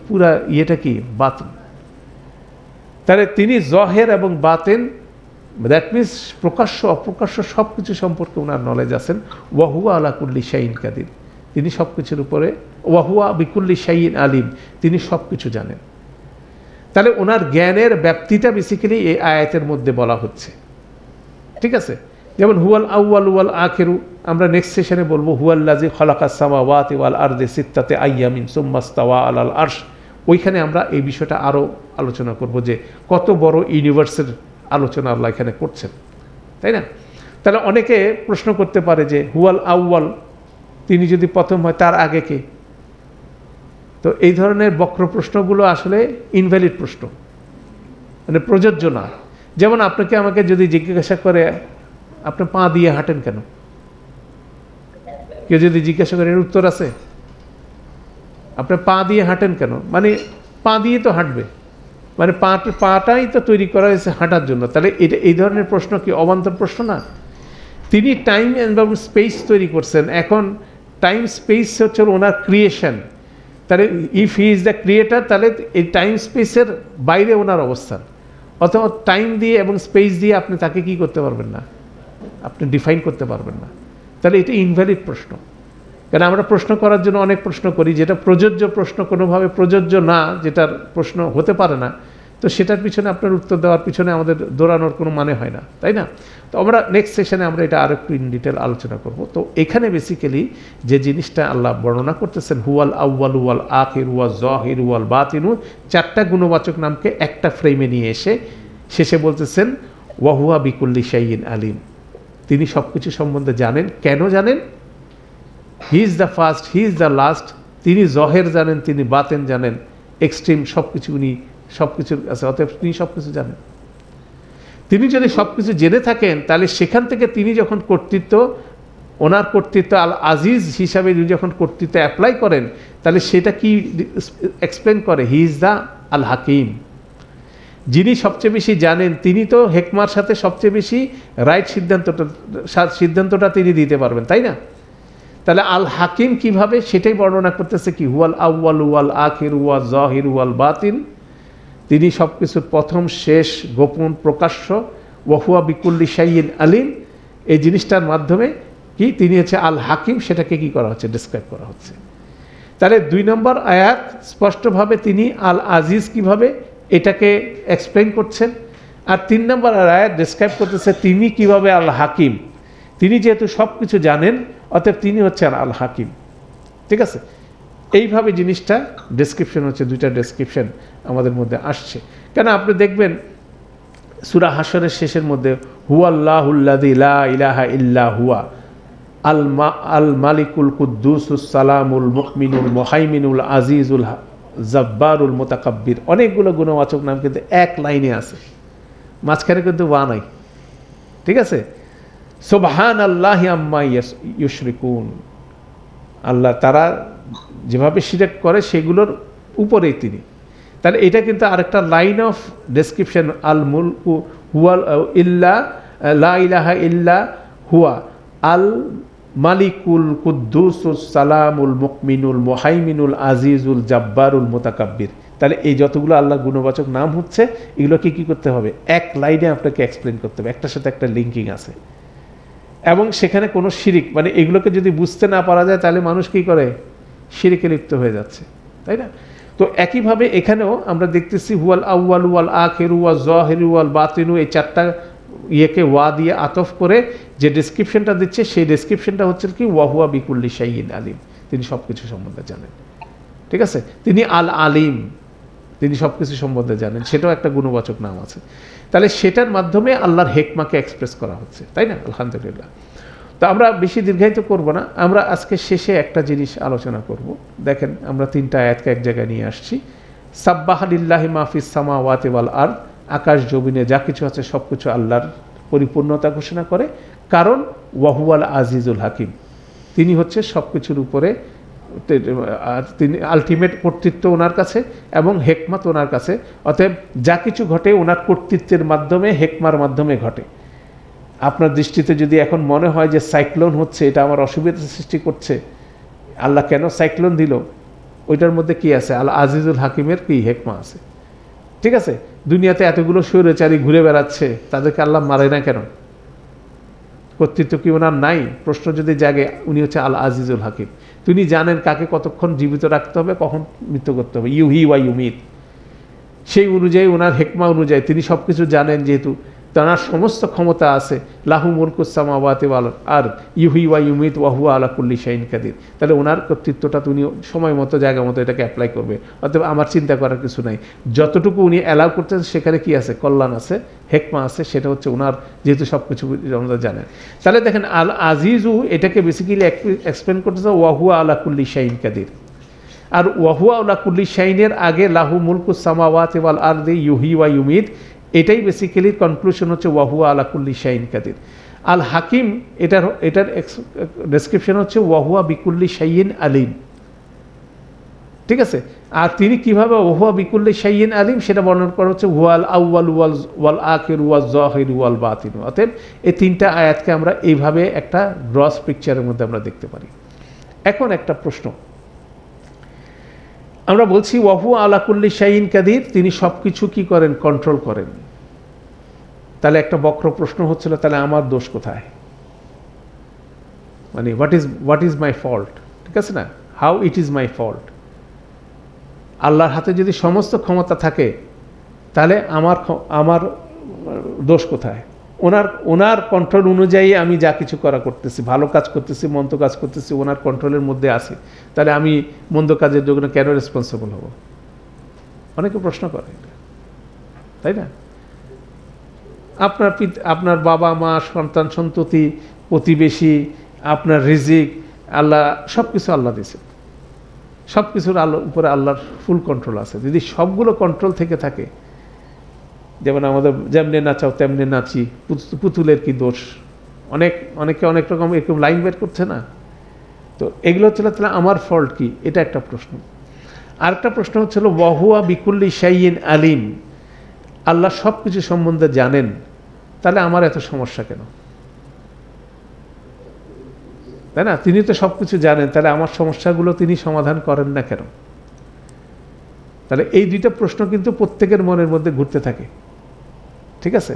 পুরা ইয়েটা কি বাতিন। তাহলে তিনি জহের এবং বাতেন, দ্যাট মিনস প্রকাশ্য অপ্রকাশ্য সব কিছু সম্পর্কে ওনার নলেজ আছেন। ওয়াহুয়া আলা কুল্লি শাইইন কাদির, তিনি সব কিছুর উপরে, ওয়াহুয়া বিকুল্লি শাইইন আলিম, তিনি সব কিছু জানেন। তাহলে ওনার জ্ঞানের ব্যাপ্তিটা বেসিক্যালি এই আয়াতের মধ্যে বলা হচ্ছে, ঠিক আছে। যেমন হুয়াল আউয়াল ওয়াল আখিরু, আমরা নেক্সট সেশনে বলবো হুয়াল্লাযী খালাকাস সামাওয়াতি ওয়াল আরদি সিত্তাতি আইয়ামিন সুম্মা ইসতাওয়া আলাল আরশ। ওইখানে আমরা এই বিষয়টা আরও আলোচনা করব যে কত বড় ইউনিভার্সের আলোচনা আল্লাহ এখানে করছেন, তাই না। তাহলে অনেকে প্রশ্ন করতে পারে যে হুয়াল আউয়াল, তিনি যদি প্রথম হয় তার আগে কে? তো এই ধরনের বক্র প্রশ্নগুলো আসলে ইনভ্যালিড প্রশ্ন, মানে প্রযোজ্য না। যেমন আপনাকে আমাকে যদি জিজ্ঞাসা করে আপনি পা দিয়ে হাঁটেন কেন, কেউ যদি জিজ্ঞাসা করে এর উত্তর আছে? আপনি পা দিয়ে হাঁটেন কেন, মানে পা দিয়ে তো হাঁটবে, মানে পাটাই তো তৈরি করা হয়েছে হাঁটার জন্য। তাহলে এটা এই ধরনের প্রশ্ন কি অবান্তর প্রশ্ন না? তিনি টাইম এবং স্পেস তৈরি করছেন, এখন টাইম স্পেস হচ্ছে ওনার ক্রিয়েশন। তাহলে if he is the creator, তাহলে এই টাইম স্পেসের বাইরে ওনার অবস্থান, অথবা টাইম দিয়ে এবং স্পেস দিয়ে আপনি তাকে কি করতে পারবেন না, আপনি ডিফাইন করতে পারবেন না। তাহলে এটা ইনভ্যালিড প্রশ্ন। কারণ আমরা প্রশ্ন করার জন্য অনেক প্রশ্ন করি, যেটা প্রযোজ্য প্রশ্ন কোনোভাবে প্রযোজ্য না, যেটার প্রশ্ন হতে পারে না, তো সেটার পিছনে আপনার উত্তর দেওয়ার পিছনে আমাদের দৌড়ানোর কোনো মানে হয় না, তাই না। তো আমরা নেক্সট সেশনে আমরা এটা আরো একটু ইন ডিটেল আলোচনা করব। তো এখানে বেসিক্যালি যে জিনিসটা আল্লাহ বর্ণনা করতেছেন, হুয়াল আউয়াল ওয়াল আখির ওয়াল জাহির ওয়াল বাতিনু, চারটা গুণবাচক নামকে একটা ফ্রেমে নিয়ে এসে শেষে বলতেছেন ওয়াহুয়া বিকুল্লি শাইইন আলিম, তিনি সব কিছু সম্বন্ধে জানেন। কেন জানেন? হি is the first, he is the last, তিনি জহের জানেন, তিনি বাতেন জানেন, এক্সট্রিম সব কিছু উনি সব কিছুর আছে, অতএব তিনি সব কিছু জানেন। তিনি যদি সব কিছু জেনে থাকেন, তাহলে সেখান থেকে তিনি যখন কর্তৃত্ব, ওনার কর্তৃত্ব আল আজিজ হিসাবে যখন কর্তৃত্ব অ্যাপ্লাই করেন, তাহলে সেটা কি এক্সপ্লেন করে? হি ইজ দ্য আল হাকিম, যিনি সবচেয়ে বেশি জানেন, তিনি তো হেকমার সাথে সবচেয়ে বেশি রাইট সিদ্ধান্তটা তিনি দিতে পারবেন, তাই না। তাহলে আল হাকিম কিভাবে, সেটাই বর্ণনা করতেছে কি হুয়াল আউয়াল ওয়াল আখির ওয়াল জাহির ওয়াল বাতিন, তিনি সব কিছুর প্রথম শেষ গোপন প্রকাশ্য, ওয়াহুয়া বিকুল্লি শাইইন আলিম, এই জিনিসটার মাধ্যমে কি তিনি হচ্ছে আল হাকিম, সেটাকে কি করা হচ্ছে, ডিসক্রাইব করা হচ্ছে। তাহলে 2 নম্বর আয়াত স্পষ্টভাবে তিনি আল আজিজ কিভাবে এটাকে এক্সপ্লেইন করছেন, আর 3 নম্বর আয়াত ডিসক্রাইব করতেছে তিনি কিভাবে আল হাকিম, তিনি যেহেতু সব কিছু জানেন, অতএব তিনি হচ্ছেন আল হাকিম, ঠিক আছে। এইভাবে জিনিসটা ডেসক্রিপশন হচ্ছে, 2টা ডেসক্রিপশন আমাদের মধ্যে আসছে। কেন আপনি দেখবেন সূরা হাশরের শেষের মধ্যে হুয়াল্লাহুল্লাযী লা ইলাহা ইল্লা হুয়া আল মালিকুল কুদ্দুসুস সালামুল মুমিনুল মুহাইমিনুল আজিজুল জব্বারুল মুতাকাব্বির, অনেকগুলো গুণবাচক নাম কিন্তু এক লাইনে আছে, মাঝখানে কিন্তু ওয়া নাই, ঠিক আছে। সুবহানাল্লাহি আম্মা ইউশরিকুন, আল্লাহ তারা যেভাবে শিরক করে সেগুলোর উপরেই তিনি। তাহলে এটা কিন্তু আরেকটা লাইন অফ ডেসক্রিপশন, আল মুলকু হুয়াল ইল্লা লা ইলাহা ইল্লা হুয়া আল মালিকুল কুদ্দুসুস সালামুল মুমিনুল মুহাইমিনুল আজিজুল জব্বারুল মুতাকাব্বির। তাহলে এই যতগুলো আল্লাহ গুণবাচক নাম হচ্ছে, এগুলোকে কি করতে হবে, এক লাইনে আপনাকে এক্সপ্লেন করতে হবে, একটার সাথে একটা লিঙ্কিং আছে, এবং সেখানে কোনো শিরিক, মানে এগুলোকে যদি বুঝতে না পারা যায়, তাহলে মানুষ কি করে, শিরিকে লিপ্ত হয়ে যাচ্ছে, তাই না। তো একইভাবে এখানেও আমরা দেখতেছি হুয়াল আউয়াল ওয়াল আখিরু ওয়াল যাহিরু ওয়াল বাতিনু, এই চারটা ইয়েকে ওয়া দিয়ে আতফ করে যে ডেসক্রিপশনটা দিচ্ছে সেই ডেসক্রিপশনটা হচ্ছে কি ওয়াহুয়া বিকুল্লি শাইইন আলিম, তিনি সব কিছু সম্বন্ধে জানেন। ঠিক আছে, তিনি আল আলিম, তিনি সব কিছু সম্বন্ধে জানেন, সেটাও একটা গুণবাচক নাম আছে। তাহলে সেটার মাধ্যমে আল্লাহর হেকমাকে এক্সপ্রেস করা হচ্ছে, তাই না? আলহামদুলিল্লাহ। তো আমরা বেশি দীর্ঘায়িত করব না, আমরা আজকে শেষে একটা জিনিস আলোচনা করব। দেখেন আমরা 3টা আয়াতকে এক জায়গায় নিয়ে আসছি। সাব্বাহা লিল্লাহি মা ফিস সামাওয়াতি ওয়াল আরদ, আকাশ জমিনে যা কিছু আছে সব কিছু আল্লাহর পরিপূর্ণতা ঘোষণা করে, কারণ ওয়াহুয়াল আজিজুল হাকিম, তিনি হচ্ছে সব কিছুর উপরে, তিনি আলটিমেট কর্তৃত্ব ওনার কাছে এবং হেকমত ওনার কাছে। অতএব যা কিছু ঘটে ওনার কর্তৃত্বের মাধ্যমে, হেকমার মাধ্যমে ঘটে। আপনার দৃষ্টিতে যদি এখন মনে হয় যে সাইক্লোন হচ্ছে, এটা আমার অসুবিধা সৃষ্টি করছে, আল্লাহ কেন সাইক্লোন দিল, ওইটার মধ্যে কি আছে? আল আজিজুল হাকিমের কি হেকমা আছে। ঠিক আছে, দুনিয়াতে এতগুলো স্বৈরাচারী ঘুরে বেড়াচ্ছে, তাদেরকে আল্লাহ মারে না কেন? কর্তৃত্ব কি ওনার নাই? প্রশ্ন যদি জাগে, উনি হচ্ছে আল আজিজুল হাকিম, তিনি জানেন কাকে কতক্ষণ জীবিত রাখতে হবে, কখন মৃত্যু করতে হবে, ইউহি ওয়া ইউমিত। সেই অনুযায়ী ওনার হেকমা অনুযায়ী তিনি সব কিছু জানেন, যেহেতু তার সমস্ত ক্ষমতা আছে। লাহু মুলকুস সামাওয়াতি ওয়াল আরদ ইউহি ওয়া ইউমিত ওয়া হুয়া আলা কুল্লি শাইইন কাদির। তাহলে ওনার কর্তৃত্বটা উনি সময় মতো জায়গা মতো এটাকে অ্যাপ্লাই করবে। অতএব আমার চিন্তা করার কিছু নাই, যতটুকু উনি অ্যালাউ করতেন সেখানে কি আছে? কল্যাণ আছে, হেকমা আছে, সেটা হচ্ছে ওনার, যেহেতু সব কিছু আমরা জানেন। তাহলে দেখেন আল আজিজু এটাকে বেসিক্যালি এক্সপ্লেন করতেছে ওয়া হুয়া আলা কুল্লি শাইইন কাদির। আর ওয়া হুয়া আলা কুল্লি শাইইনের আগে লাহু মুলকুস সামাওয়াতি ওয়াল আরদি ইউহি ওয়া ইউমিত, এটাই বেসিক্যালি কনক্লুশন হচ্ছে ওয়াহুয়া আলা কুল্লি শাইইন কাদির। আল হাকিম এটার ডেসক্রিপশন হচ্ছে ওয়াহুয়া বিকুল্লি শাইইন আলিম। ঠিক আছে, আর তিনি কিভাবে ওয়াহুয়া বিকুল্লি শাইইন আলিম সেটা বর্ণনা করা হচ্ছে ওয়াল আউয়াল ওয়াল আখির ওয়াল যাহির ওয়াল বাতিন। অতএব এই 3টা আয়াতকে আমরা এইভাবে একটা গ্রস পিকচারের মধ্যে আমরা দেখতে পারি। এখন একটা প্রশ্ন আমরা বলছি, ওয়াহুয়া আলা কুল্লি শাইইন কাদির, তিনি সব কিছু কি করেন? কন্ট্রোল করেন। তাহলে একটা বক্র প্রশ্ন হচ্ছিল, তাহলে আমার দোষ কোথায়? মানে হোয়াট ইজ মাই ফল্ট? ঠিক আছে না, how it is my fault? আল্লাহর হাতে যদি সমস্ত ক্ষমতা থাকে, তাহলে আমার দোষ কোথায়? ওনার কন্ট্রোল অনুযায়ী আমি যা কিছু করতেছি, ভালো কাজ করতেছি, মন্দ কাজ করতেছি, ওনার কন্ট্রোলের মধ্যে আছে, তাহলে আমি মন্দ কাজের জন্য কেন রেসপন্সিবল হব? অনেকে প্রশ্ন করে, তাই না? আপনার বাবা মা, সন্তান সন্ততি, প্রতিবেশী, আপনার রিজিক, আল্লাহ সব কিছু আল্লাহ দিয়েছে, সব কিছুর উপরে আল্লাহর ফুল কন্ট্রোল আছে। যদি সবগুলো কন্ট্রোল থেকে থাকে, যেমন আমাদের যেমনি নাচাও তেমনি নাচি, পুতুলের কি দোষ? অনেকে অনেক রকম এরকম লাইন বের করছে না? তো এগুলো হচ্ছিল, তাহলে আমার ফল্ট কি? এটা একটা প্রশ্ন। আরেকটা প্রশ্ন হচ্ছিল ওয়াহুয়া বিকুল্লি শাইইন আলিম, আল্লাহ সব কিছু সম্বন্ধে জানেন, তাহলে আমার এত সমস্যা কেন? তাই না? তিনি তো সব কিছু জানেন, তাহলে আমার সমস্যাগুলো তিনি সমাধান করেন না কেন? তাহলে এই 2টা প্রশ্ন কিন্তু প্রত্যেকের মনের মধ্যে ঘুরতে থাকে। ঠিক আছে,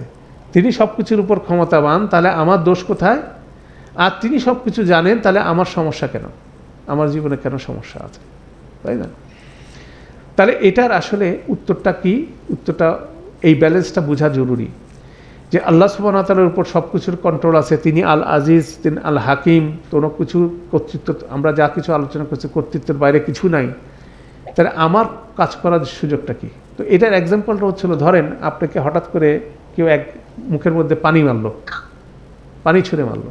তিনি সব কিছুর উপর ক্ষমতাবান, তাহলে আমার দোষ কোথায়? আর তিনি সব কিছু জানেন, তাহলে আমার সমস্যা কেন? আমার জীবনে কেন সমস্যা আছে? তাই না? তাহলে এটার আসলে উত্তরটা কি? উত্তরটা, এই ব্যালেন্সটা বোঝা জরুরি, যে আল্লাহ সুবহানাহু ওয়া তাআলার উপর সব কিছুর কন্ট্রোল আছে, তিনি আল আজিজ, তিনি আল হাকিম, কোনো কিছু কর্তৃত্ব, আমরা যা কিছু আলোচনা করছি কর্তৃত্বের বাইরে কিছু নাই। তাহলে আমার কাজ করার সুযোগটা কি? তো এটার এক্সাম্পলটা হচ্ছিল, ধরেন আপনাকে হঠাৎ করে কেউ মুখের মধ্যে পানি ছুঁড়ে মারলো।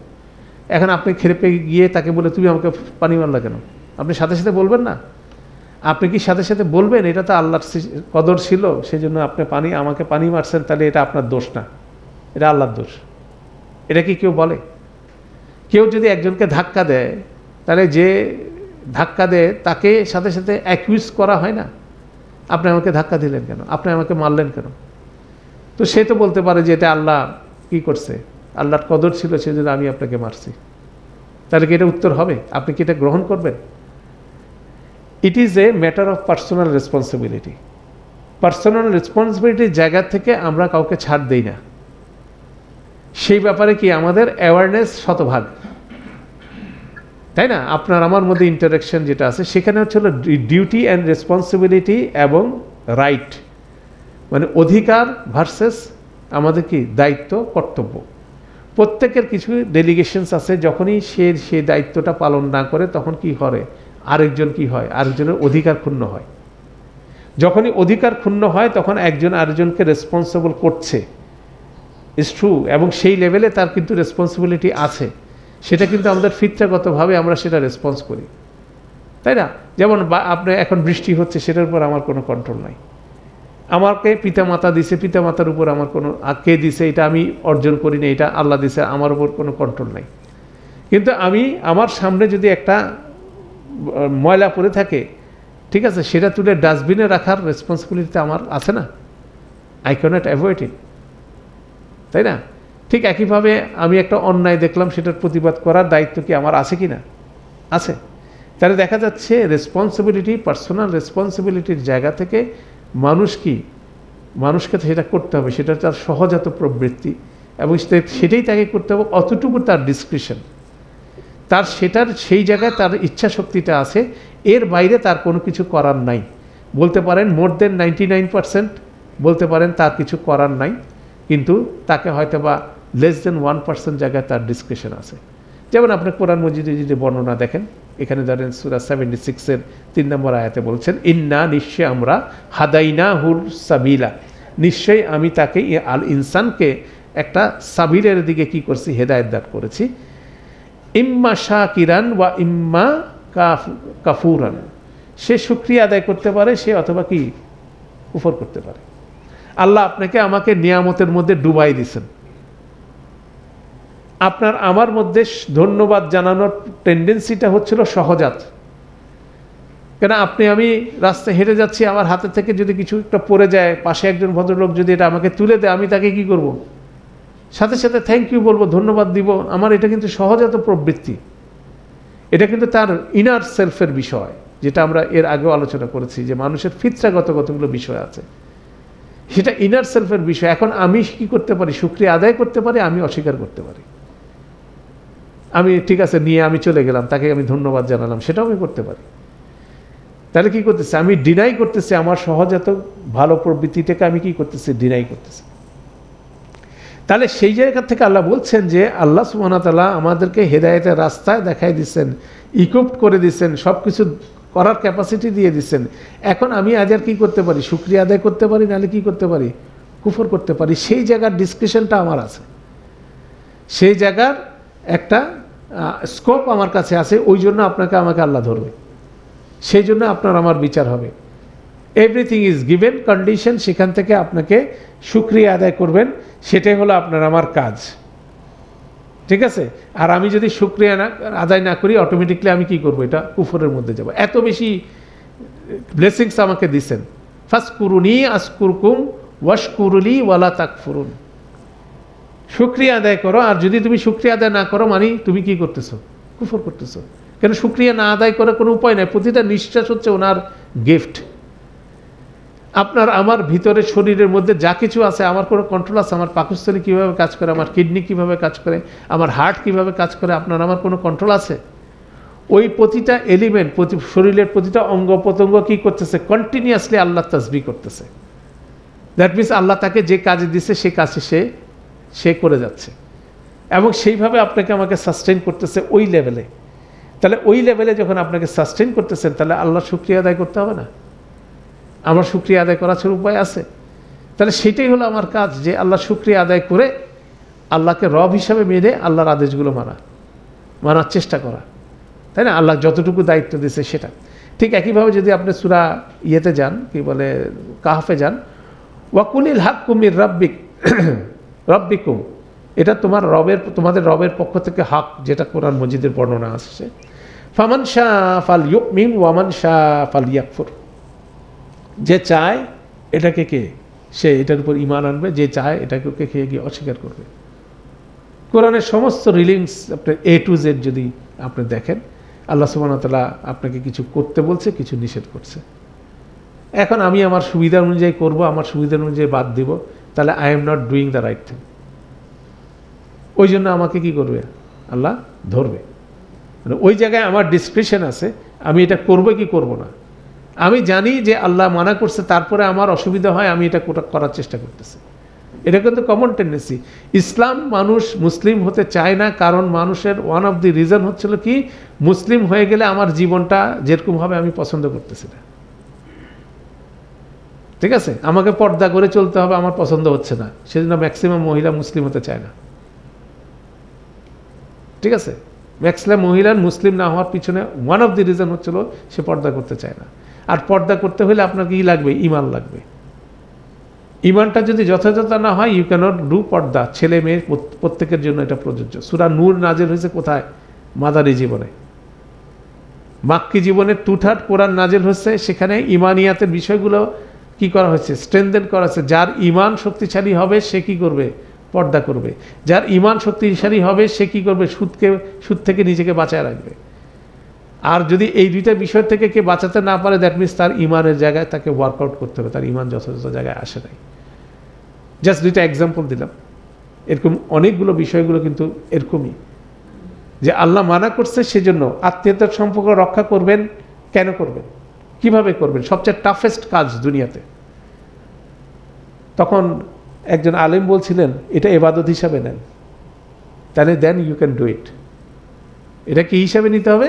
এখন আপনি খেপে গিয়ে তাকে বলে, তুমি আমাকে পানি মারলা কেন? আপনি সাথে সাথে বলবেন না? আপনি কি সাথে সাথে বলবেন এটা তো আল্লাহর কদর ছিল, সেই জন্য আপনি আমাকে পানি মারছেন, তাহলে এটা আপনার দোষ না, এটা আল্লাহর দোষ? এটা কি কেউ বলে? কেউ যদি একজনকে ধাক্কা দেয়, তাহলে যে ধাক্কা দেয় তাকে সাথে সাথে অ্যাকিউজ করা হয় না, আপনি আমাকে ধাক্কা দিলেন কেন, আপনি আমাকে মারলেন কেন? তো সে তো বলতে পারে যে এটা আল্লাহ কি করছে, আল্লাহর কদর ছিল, সেজন্য আমি আপনাকে মারছি। তাহলে কি এটা উত্তর হবে? আপনি কি এটা গ্রহণ করবেন? It is a matter of personal responsibility. Personal রেসপন্সিবিলিটির জায়গা থেকে আমরা কাউকে ছাড় দেই না। সেই ব্যাপারে কি আমাদের অ্যাওয়ারনেস শতভাগ। তাই না? আপনার আমার মধ্যে ইন্টারাকশন যেটা আছে সেখানে হচ্ছে হলো ডিউটি অ্যান্ড রেসপন্সিবিলিটি এবং রাইট, মানে অধিকার ভার্সেস আমাদের কি দায়িত্ব কর্তব্য। প্রত্যেকের কিছু ডেলিগেশনস আছে, যখনই সে দায়িত্বটা পালন না করে তখন কি করে, আরেকজন কি হয়, আরেকজনের অধিকার ক্ষুণ্ণ হয়। যখনই অধিকার ক্ষুণ্ণ হয় তখন একজন আরেকজনকে রেসপন্সিবল করছে, ইজ ট্রু, এবং সেই লেভেলে তার কিন্তু রেসপন্সিবিলিটি আছে, সেটা কিন্তু আমাদের ফিতরাগতভাবে আমরা সেটা রেসপন্স করি, তাই না? যেমন আপনি এখন বৃষ্টি হচ্ছে, সেটার উপর আমার কোনো কন্ট্রোল নাই। আমাকে পিতামাতা দিছে, পিতামাতার উপর আমার কোনো, কে দিছে এটা আমি অর্জন করি না, এটা আল্লাহ দিছে, আমার উপর কোনো কন্ট্রোল নাই। কিন্তু আমি আমার সামনে যদি একটা ময়লা পড়ে থাকে, ঠিক আছে, সেটা তুলে ডাস্টবিনে রাখার রেসপন্সিবিলিটি আমার আছে না? আই ক্যানট অ্যাভয়েড ইট, তাই না? ঠিক একইভাবে আমি একটা অন্যায় দেখলাম, সেটার প্রতিবাদ করার দায়িত্ব কি আমার আছে কি না? আছে। তাহলে দেখা যাচ্ছে রেসপন্সিবিলিটি, পার্সোনাল রেসপন্সিবিলিটির জায়গা থেকে মানুষকে সেটা করতে হবে, সেটা তার সহজাত প্রবৃত্তি, এবং সেটাই তাকে করতে হবে, অতটুকু তার ডিসক্রিশন, তার সেই জায়গায় তার ইচ্ছা শক্তিটা আছে, এর বাইরে তার কোনো কিছু করার নাই। বলতে পারেন মোর দেন 99%, বলতে পারেন তার কিছু করার নাই, কিন্তু তাকে হয়তো বা লেস দেন 1% জায়গায় তার ডিসক্রিশন আছে। যেমন আপনি কোরআন মজিদে যদি বর্ণনা দেখেন, এখানে ধরেন সূরা 76-এর 3 নম্বর আয়াতে বলছেন, ইন্না, নিশ্চয় আমরা, হাদাইনা হুর সাবিলা, নিশ্চয়ই আমি তাকে, আল ইনসানকে একটা সাবিলের দিকে কি করছি, হেদায়েত দান করেছি, ইম্মা শাকিরান ওয়া ইম্মা কাফুরান, সে শুকরিয়া আদায় করতে পারে, সে অথবা কি কুফর করতে পারে। আল্লাহ আপনাকে আমাকে নিয়ামতের মধ্যে ডুবাই দিছেন, আপনার আমার মধ্যে ধন্যবাদ জানানোর টেন্ডেন্সিটা হচ্ছিল সহজাত। কেন আমি রাস্তায় হেঁটে যাচ্ছি, আমার হাতে থেকে যদি কিছু একটা পড়ে যায়, পাশে একজন ভদ্রলোক যদি এটা আমাকে তুলে দেয়, আমি তাকে কি করব, সাথে সাথে থ্যাংক ইউ বলবো, ধন্যবাদ দিব। আমার এটা কিন্তু সহজাত প্রবৃত্তি, এটা কিন্তু তার ইনার সেলফের বিষয়, যেটা আমরা এর আগেও আলোচনা করেছি যে মানুষের ফিতরাগত কতগুলো বিষয় আছে, সেটা ইনার সেলফের বিষয়। এখন আমি কি করতে পারি, শুকরিয়া আদায় করতে পারি, আমি অস্বীকার করতে পারি। আমি ঠিক আছে নিয়ে আমি চলে গেলাম, তাকে আমি ধন্যবাদ জানালাম, সেটাও আমি করতে পারি। তাহলে কি করতেছে, আমি ডিনাই করতেছি, আমার সহজাত ভালো প্রবৃত্তিটাকে আমি কি করতেছি, ডিনাই করতেছি। তাহলে সেই জায়গা থেকে আল্লাহ বলছেন যে আল্লাহ সুবহানাহু ওয়া তাআলা আমাদেরকে হেদায়েতের রাস্তায় দেখাই দিচ্ছেন, ইকুইপড করে দিচ্ছেন, সব কিছু করার ক্যাপাসিটি দিয়ে দিচ্ছেন। এখন আমি আজ আর কী করতে পারি, শুকরিয়া আদায় করতে পারি, নাহলে কী করতে পারি, কুফর করতে পারি। সেই জায়গার ডিসক্রিশনটা আমার আছে, সেই জায়গার একটা স্কোপ আমার কাছে আছে, ওই জন্য আপনাকে আমাকে আল্লাহ ধরবে, সেই জন্য আপনার আমার বিচার হবে। এভরিথিং ইজ গিভেন কন্ডিশন, সেখান থেকে আপনাকে শুকরিয়া আদায় করবেন, সেটাই হলো আপনার আমার কাজ, ঠিক আছে? আর আমি যদি শুকরিয়া আদায় না করি, অটোমেটিকলি আমি কি করব, এটা কুফরের মধ্যে যাব। এত বেশি ব্লেসিংস আমাকে দিচ্ছেন, ফাসকুরুনি আসকুরকুম ওয়াশকুরুলি ওয়ালা তাকফুরুন, শুকরিয়া আদায় করো, আর যদি তুমি শুকরিয়া আদায় না করো, মানে তুমি কি করতেছো, কুফর করতেছো। কেন শুকরিয়া না আদায় করার কোনো উপায় নাই, প্রতিটা নিঃশ্বাস হচ্ছে ওনার গিফট। আপনার আমার ভিতরে শরীরের মধ্যে যা কিছু আছে, আমার কোনো কন্ট্রোল আছে? আমার পাকস্থলী কীভাবে কাজ করে, আমার কিডনি কীভাবে কাজ করে, আমার হার্ট কীভাবে কাজ করে, আপনার আমার কোনো কন্ট্রোল আছে? ওই প্রতিটা এলিমেন্ট, শরীরের প্রতিটা অঙ্গ প্রত্যঙ্গ কী করতেছে, কন্টিনিউয়াসলি আল্লাহ তাসবিহ করতেছে। দ্যাট মিনস আল্লাহ তাকে যে কাজে দিছে সে কাজে সে করে যাচ্ছে, এবং সেইভাবে আপনাকে আমাকে সাস্টেইন করতেছে ওই লেভেলে। তাহলে ওই লেভেলে যখন আপনাকে সাস্টেইন করতেছেন, তাহলে আল্লাহ শুকরিয়া আদায় করতে হবে না? আমার শুকরিয়া আদায় করার উপায় আছে। তাহলে সেটাই হলো আমার কাজ, যে আল্লাহ শুকরিয়া আদায় করে আল্লাহকে রব হিসাবে মেনে আল্লাহর আদেশগুলো মানার চেষ্টা করা, তাই না? আল্লাহ যতটুকু দায়িত্ব দিয়েছে সেটা। ঠিক একইভাবে যদি আপনি সূরা ইয়েতে যান, কি বলে, কাহফে যান, ওয়াকুলিল হাক্কু মির রব্বিকুম, এটা তোমাদের রবের পক্ষ থেকে হক, যেটা কোরআন মজিদের বর্ণনা আসছে। ফামান শাআ ফালইউমিন ওয়া মান শাআ ফালইয়াকফুর, যে চায় এটাকে সে এটার উপর ঈমান আনবে, যে চায় এটাকে খেয়ে গিয়ে অস্বীকার করবে। কোরআনের সমস্ত রিলিংস আপনি A to Z যদি আপনি দেখেন, আল্লাহ সুবহানাহু ওয়া তাআলা আপনাকে কিছু করতে বলছে, কিছু নিষেধ করছে। এখন আমি আমার সুবিধা অনুযায়ী করব, আমার সুবিধা অনুযায়ী বাদ দিব, তাহলে I am not doing the right thing. ওই জন্য আমাকে কি করবে, আল্লাহ ধরবে। মানে ওই জায়গায় আমার ডিসক্রিপশন আছে, আমি এটা করবো কি করব না। আমি জানি যে আল্লাহ মানা করছে, তারপরে আমার অসুবিধা হয়, আমি এটা করার চেষ্টা করতেছি। এটা কিন্তু কমন টেন্ডেন্সি। ইসলাম মানুষ মুসলিম হতে চায় না, কারণ মানুষের ওয়ান অফ দি রিজন হচ্ছিল কি, মুসলিম হয়ে গেলে আমার জীবনটা যেরকম হবে আমি পছন্দ করতেছি না। ঠিক আছে, আমাকে পর্দা করে চলতে হবে, আমার পছন্দ হচ্ছে না, সেজন্য ম্যাক্সিমাম মহিলা মুসলিম হতে চায় না। ঠিক আছে, ম্যাক্সিমাম মহিলার মুসলিম না হওয়ার পিছনে ওয়ান অফ দি রিজন হচ্ছিল সে পর্দা করতে চায় না। আর পর্দা করতে হলে আপনার কি লাগবে? ঈমান লাগবে। ঈমানটা যদি যথাযথ না হয়, ইউ ক্যানট ডু পর্দা। ছেলে মেয়ে প্রত্যেকের জন্য এটা প্রযোজ্য। সূরা নূর নাজিল হয়েছে কোথায়? মাদানী জীবনে। মাক্কি জীবনে টুঠাট কোরআন নাজিল হচ্ছে, সেখানে ঈমানিয়াতের বিষয়গুলো কি করা হয়েছে? স্ট্রেনথেন করা হয়েছে। যার ঈমান শক্তিশালী হবে সে কি করবে? পর্দা করবে। যার ঈমান শক্তিশালী হবে সে কি করবে? সুদ থেকে নিজেকে বাঁচায় রাখবে। আর যদি এই দুইটা বিষয় থেকে কে বাঁচাতে না পারে, দ্যাট মিনস তার ঈমানের জায়গায় তাকে ওয়ার্কআউট করতে হবে, তার ঈমান যথাযথ জায়গায় আসে নাই। জাস্ট দুইটা এক্সাম্পল দিলাম। এরকম অনেকগুলো বিষয়গুলো কিন্তু এরকমই, যে আল্লাহ মানা করছে, সেজন্য আত্মীয়তার সম্পর্ক রক্ষা করবেন। কেন করবেন? কিভাবে করবেন? সবচেয়ে টাফেস্ট কাজ দুনিয়াতে। তখন একজন আলেম বলছিলেন, এটা ইবাদত হিসাবে নেন, তাহলে then you can do it. এটা কি হিসাবে নিতে হবে?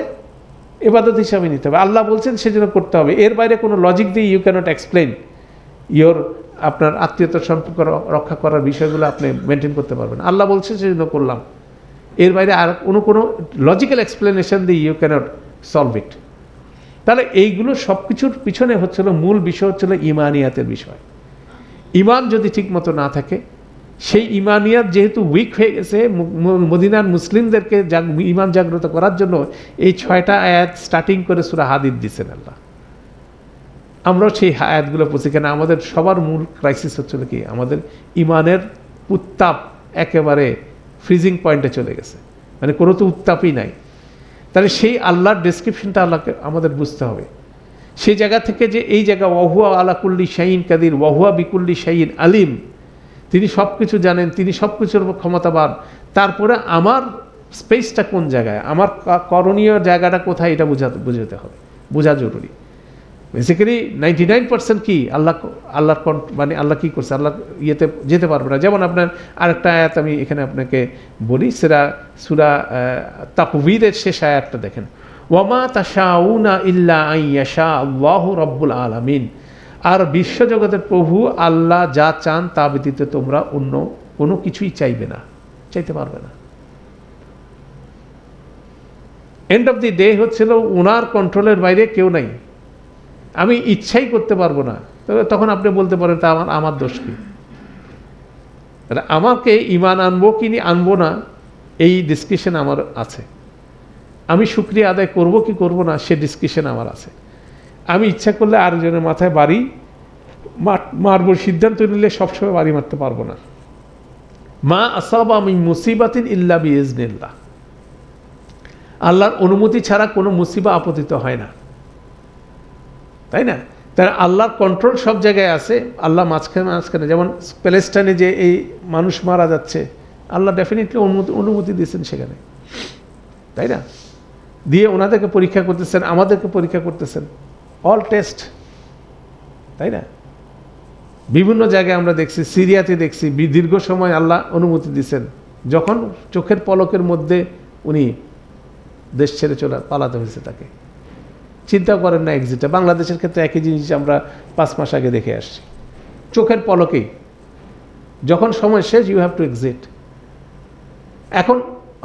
ইবাদত হিসাবে নিতে হবে। আল্লাহ বলছেন সেজন্য করতে হবে। এর বাইরে কোনো লজিক দিয়ে ইউ ক্যানট এক্সপ্লেন আপনার আত্মীয়তার সম্পর্ক রক্ষা করার বিষয়গুলো আপনি মেনটেন করতে পারবেন। আল্লাহ বলছে সেজন্য করলাম, এর বাইরে আর কোনো লজিক্যাল এক্সপ্লেনেশন দিয়ে ইউ ক্যানট সলভ ইট। তাহলে এইগুলো সব কিছুর পিছনে হচ্ছিল, মূল বিষয় হচ্ছিল ঈমানিয়াতের বিষয়। ঈমান যদি ঠিকমতো না থাকে, সেই ঈমানিয়াত যেহেতু উইক হয়ে গেছে, মদিনার মুসলিমদেরকে ঈমান জাগ্রত করার জন্য এই 6টা আয়াত স্টার্টিং করে সূরা হাদীদ দিচ্ছেন আল্লাহ। আমরাও সেই আয়াতগুলো পড়ছি, কেন আমাদের সবার মূল ক্রাইসিস হচ্ছিল কি, আমাদের ঈমানের উত্তাপ একেবারে ফ্রিজিং পয়েন্টে চলে গেছে, মানে কোনো তো উত্তাপই নাই। তাহলে সেই আল্লাহর ডেসক্রিপশনটা আল্লাহকে আমাদের বুঝতে হবে। সেই জায়গা থেকে যে এই জায়গা ওয়াহুয়া আলা কুল্লি শাইইন কাদির, ওয়াহুয়া বিকুল্লি শাইইন আলিম, তিনি সব কিছু জানেন, তিনি সব কিছুর ক্ষমতাবান। তারপরে আমার স্পেসটা কোন জায়গায়, আমার করণীয় জায়গাটা কোথায়, এটা বুঝাতে হবে, বোঝা জরুরি। বেসিক্যালি 99% কি আল্লাহর মানে আল্লাহ কি করছে, আল্লাহ ইয়েতে যেতে পারবে না। যেমন আপনার আরেকটা আয়াত আমি এখানে আপনাকে বলি, সূরা তাকবীরের শেষ আয়াতটা দেখেন, ওয়ামা তাশাউনা ইল্লা আন ইয়াশা আল্লাহু রাব্বুল আলামিন। আর বিশ্বজগতের প্রভু আল্লাহ যা চান তা ব্যতীত তোমরা অন্য কোনো কিছুই চাইবে না, চাইতে পারবে না। এন্ড অফ দি ডে হচ্ছিল ওনার কন্ট্রোলের বাইরে কেউ নাই, আমি ইচ্ছাই করতে পারবো না। তবে তখন আপনি বলতে পারেন তা আমার দোষ কি? আমাকে ঈমান আনবো কি আনবো না, এই ডিসকাশন আমার আছে। আমি শুকরিয়া আদায় করব কি করব না, সে ডিসকাশন আমার আছে। আমি ইচ্ছা করলে আরেকজনের মাথায় বাড়ি মারব সিদ্ধান্ত নিলে সবসময় বাড়ি মারতে পারবো না। মা আসাবা মিন মুসিবাতিন ইল্লা বিইজনিল্লাহ, আল্লাহর অনুমতি ছাড়া কোনো মুসিবা আপতিত হয় না, তাই না? তার আল্লাহর কন্ট্রোল সব জায়গায় আছে। আল্লাহ মাঝখানে যেমন প্যালেস্টাইনে যে এই মানুষ মারা যাচ্ছে, আল্লাহ ডেফিনেটলি অনুমতি দিয়েছেন সেখানে, তাই না? দিয়ে ওনাদেরকে পরীক্ষা করতেছেন, আমাদেরকে পরীক্ষা করতেছেন, অল টেস্ট, তাই না? বিভিন্ন জায়গায় আমরা দেখছি, সিরিয়াতে দেখছি, দীর্ঘ সময় আল্লাহ অনুমতি দিয়েছেন, যখন চোখের পলকের মধ্যে উনি দেশ ছেড়ে পালাতে হয়েছে তাকে। চিন্তা করেন না এক্সিটটা। বাংলাদেশের ক্ষেত্রে একই জিনিস আমরা 5 মাস আগে দেখে আসছি, চোখের পলকেই যখন সময় শেষ, ইউ হ্যাভ টু এক্সিট। এখন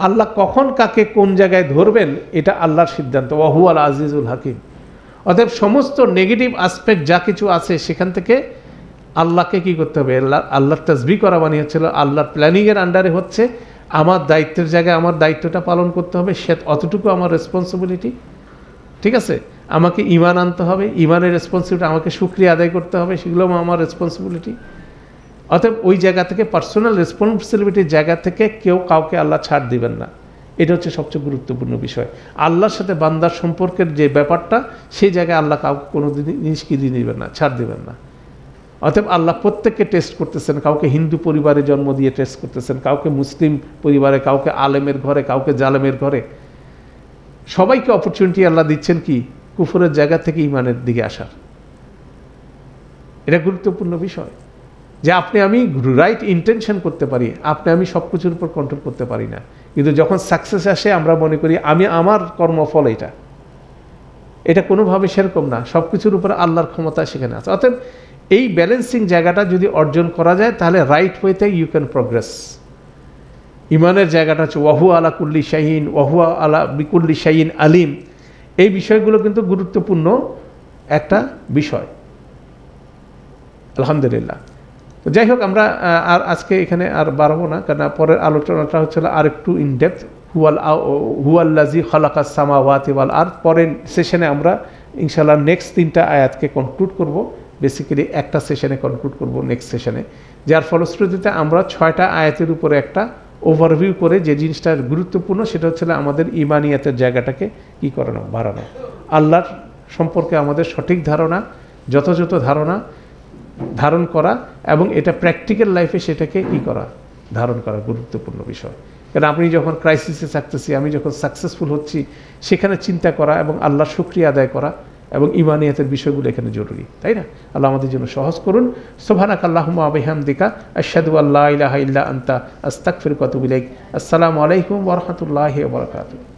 আল্লাহ কখন কাকে কোন জায়গায় ধরবেন, এটা আল্লাহর সিদ্ধান্ত। ওয়াহুয়াল আজিজুল হাকিম। অতএব সমস্ত নেগেটিভ আসপেক্ট যা কিছু আছে সেখান থেকে আল্লাহকে কি করতে হবে, আল্লাহর তাসবিহ করা মানে হচ্ছিল আল্লাহর প্ল্যানিংয়ের আন্ডারে হচ্ছে, আমার দায়িত্বের জায়গায় আমার দায়িত্বটা পালন করতে হবে, সে অতটুকু আমার রেসপন্সিবিলিটি। ঠিক আছে, আমাকে ঈমান আনতে হবে, ঈমানের রেসপন্সিবিলিটি, আমাকে শুকরিয়া আদায় করতে হবে, সেগুলো আমার রেসপন্সিবিলিটি। অতএব ওই জায়গা থেকে, পার্সোনাল রেসপন্সিবিলিটির জায়গা থেকে কেউ কাউকে আল্লাহ ছাড় দিবেন না। এটা হচ্ছে সবচেয়ে গুরুত্বপূর্ণ বিষয়। আল্লাহর সাথে বান্দার সম্পর্কের যে ব্যাপারটা, সেই জায়গায় আল্লাহ কাউকে কোনো জিনিসকে দিয়ে দিবেন না, ছাড় দিবেন না। অতএব আল্লাহ প্রত্যেককে টেস্ট করতেছেন, কাউকে হিন্দু পরিবারে জন্ম দিয়ে টেস্ট করতেছেন, কাউকে মুসলিম পরিবারে, কাউকে আলেমের ঘরে, কাউকে জালেমের ঘরে, সবাইকে অপরচুনিটি আল্লাহ দিচ্ছেন কি কুফরের জায়গা থেকে ঈমানের দিকে আসার। এটা গুরুত্বপূর্ণ বিষয় যে আপনি আমি রাইট ইন্টেনশন করতে পারি, আপনি আমি সব কিছুর উপর কন্ট্রোল করতে পারি না, কিন্তু যখন সাকসেস আসে আমরা মনে করি আমি আমার কর্মফল এটা কোনোভাবে সেরকম না, সব কিছুর উপরে আল্লাহর ক্ষমতা সেখানে আছে। অর্থাৎ এই ব্যালেন্সিং জায়গাটা যদি অর্জন করা যায় তাহলে রাইট ওয়েতে ইউ ক্যান প্রোগ্রেস। ইমানের জায়গাটা হচ্ছে ওয়াহুয়া আলা কুল্লি শাহিন, ওয়াহুয়া আলা বিকুল্লি শাহিন আলিম। এই বিষয়গুলো কিন্তু গুরুত্বপূর্ণ একটা বিষয়, আলহামদুলিল্লাহ। তো যাই হোক, আমরা আর আজকে এখানে আর বাড়াবো না, কারণ পরের আলোচনাটা হচ্ছিল আর একটু ইনডেপথ। হুয়াল্লাযী খালাকাস সামাওয়াতি ওয়াল আরদ। পরের সেশনে আমরা ইনশাআল্লাহ নেক্সট 3টা আয়াতকে কনক্লুড করব, বেসিক্যালি একটা সেশনে কনক্লুড করব নেক্সট সেশনে, যার ফলশ্রুতিতে আমরা 6টা আয়াতের উপরে একটা ওভারভিউ করে যে জিনিসটা গুরুত্বপূর্ণ সেটা হচ্ছে আমাদের ইমানিয়াতের জায়গাটাকে কী করানো, বাড়ানো, আল্লাহর সম্পর্কে আমাদের সঠিক ধারণা, যথাযথ ধারণা ধারণ করা, এবং এটা প্র্যাকটিক্যাল লাইফে সেটাকে কী করা, ধারণ করা গুরুত্বপূর্ণ বিষয়। কারণ আপনি যখন ক্রাইসিসে থাকতেছি, আমি যখন সাকসেসফুল হচ্ছি, সেখানে চিন্তা করা এবং আল্লাহর শুকরিয়া আদায় করা এবং ইমানিয়াতের বিষয়গুলো এখানে জরুরি, তাই না? আল্লাহ আমাদের জন্য সহজ করুন। সুবহানাকা আল্লাহুম্মা ওয়া বিহামদিকা আশহাদু আল্লা ইলাহা ইল্লা আনতা আস্তাগফিরুকা ওয়া আতুবু ইলাইক। আসসালামু আলাইকুম ওয়া রাহমাতুল্লাহি ওয়া বারাকাতুহু।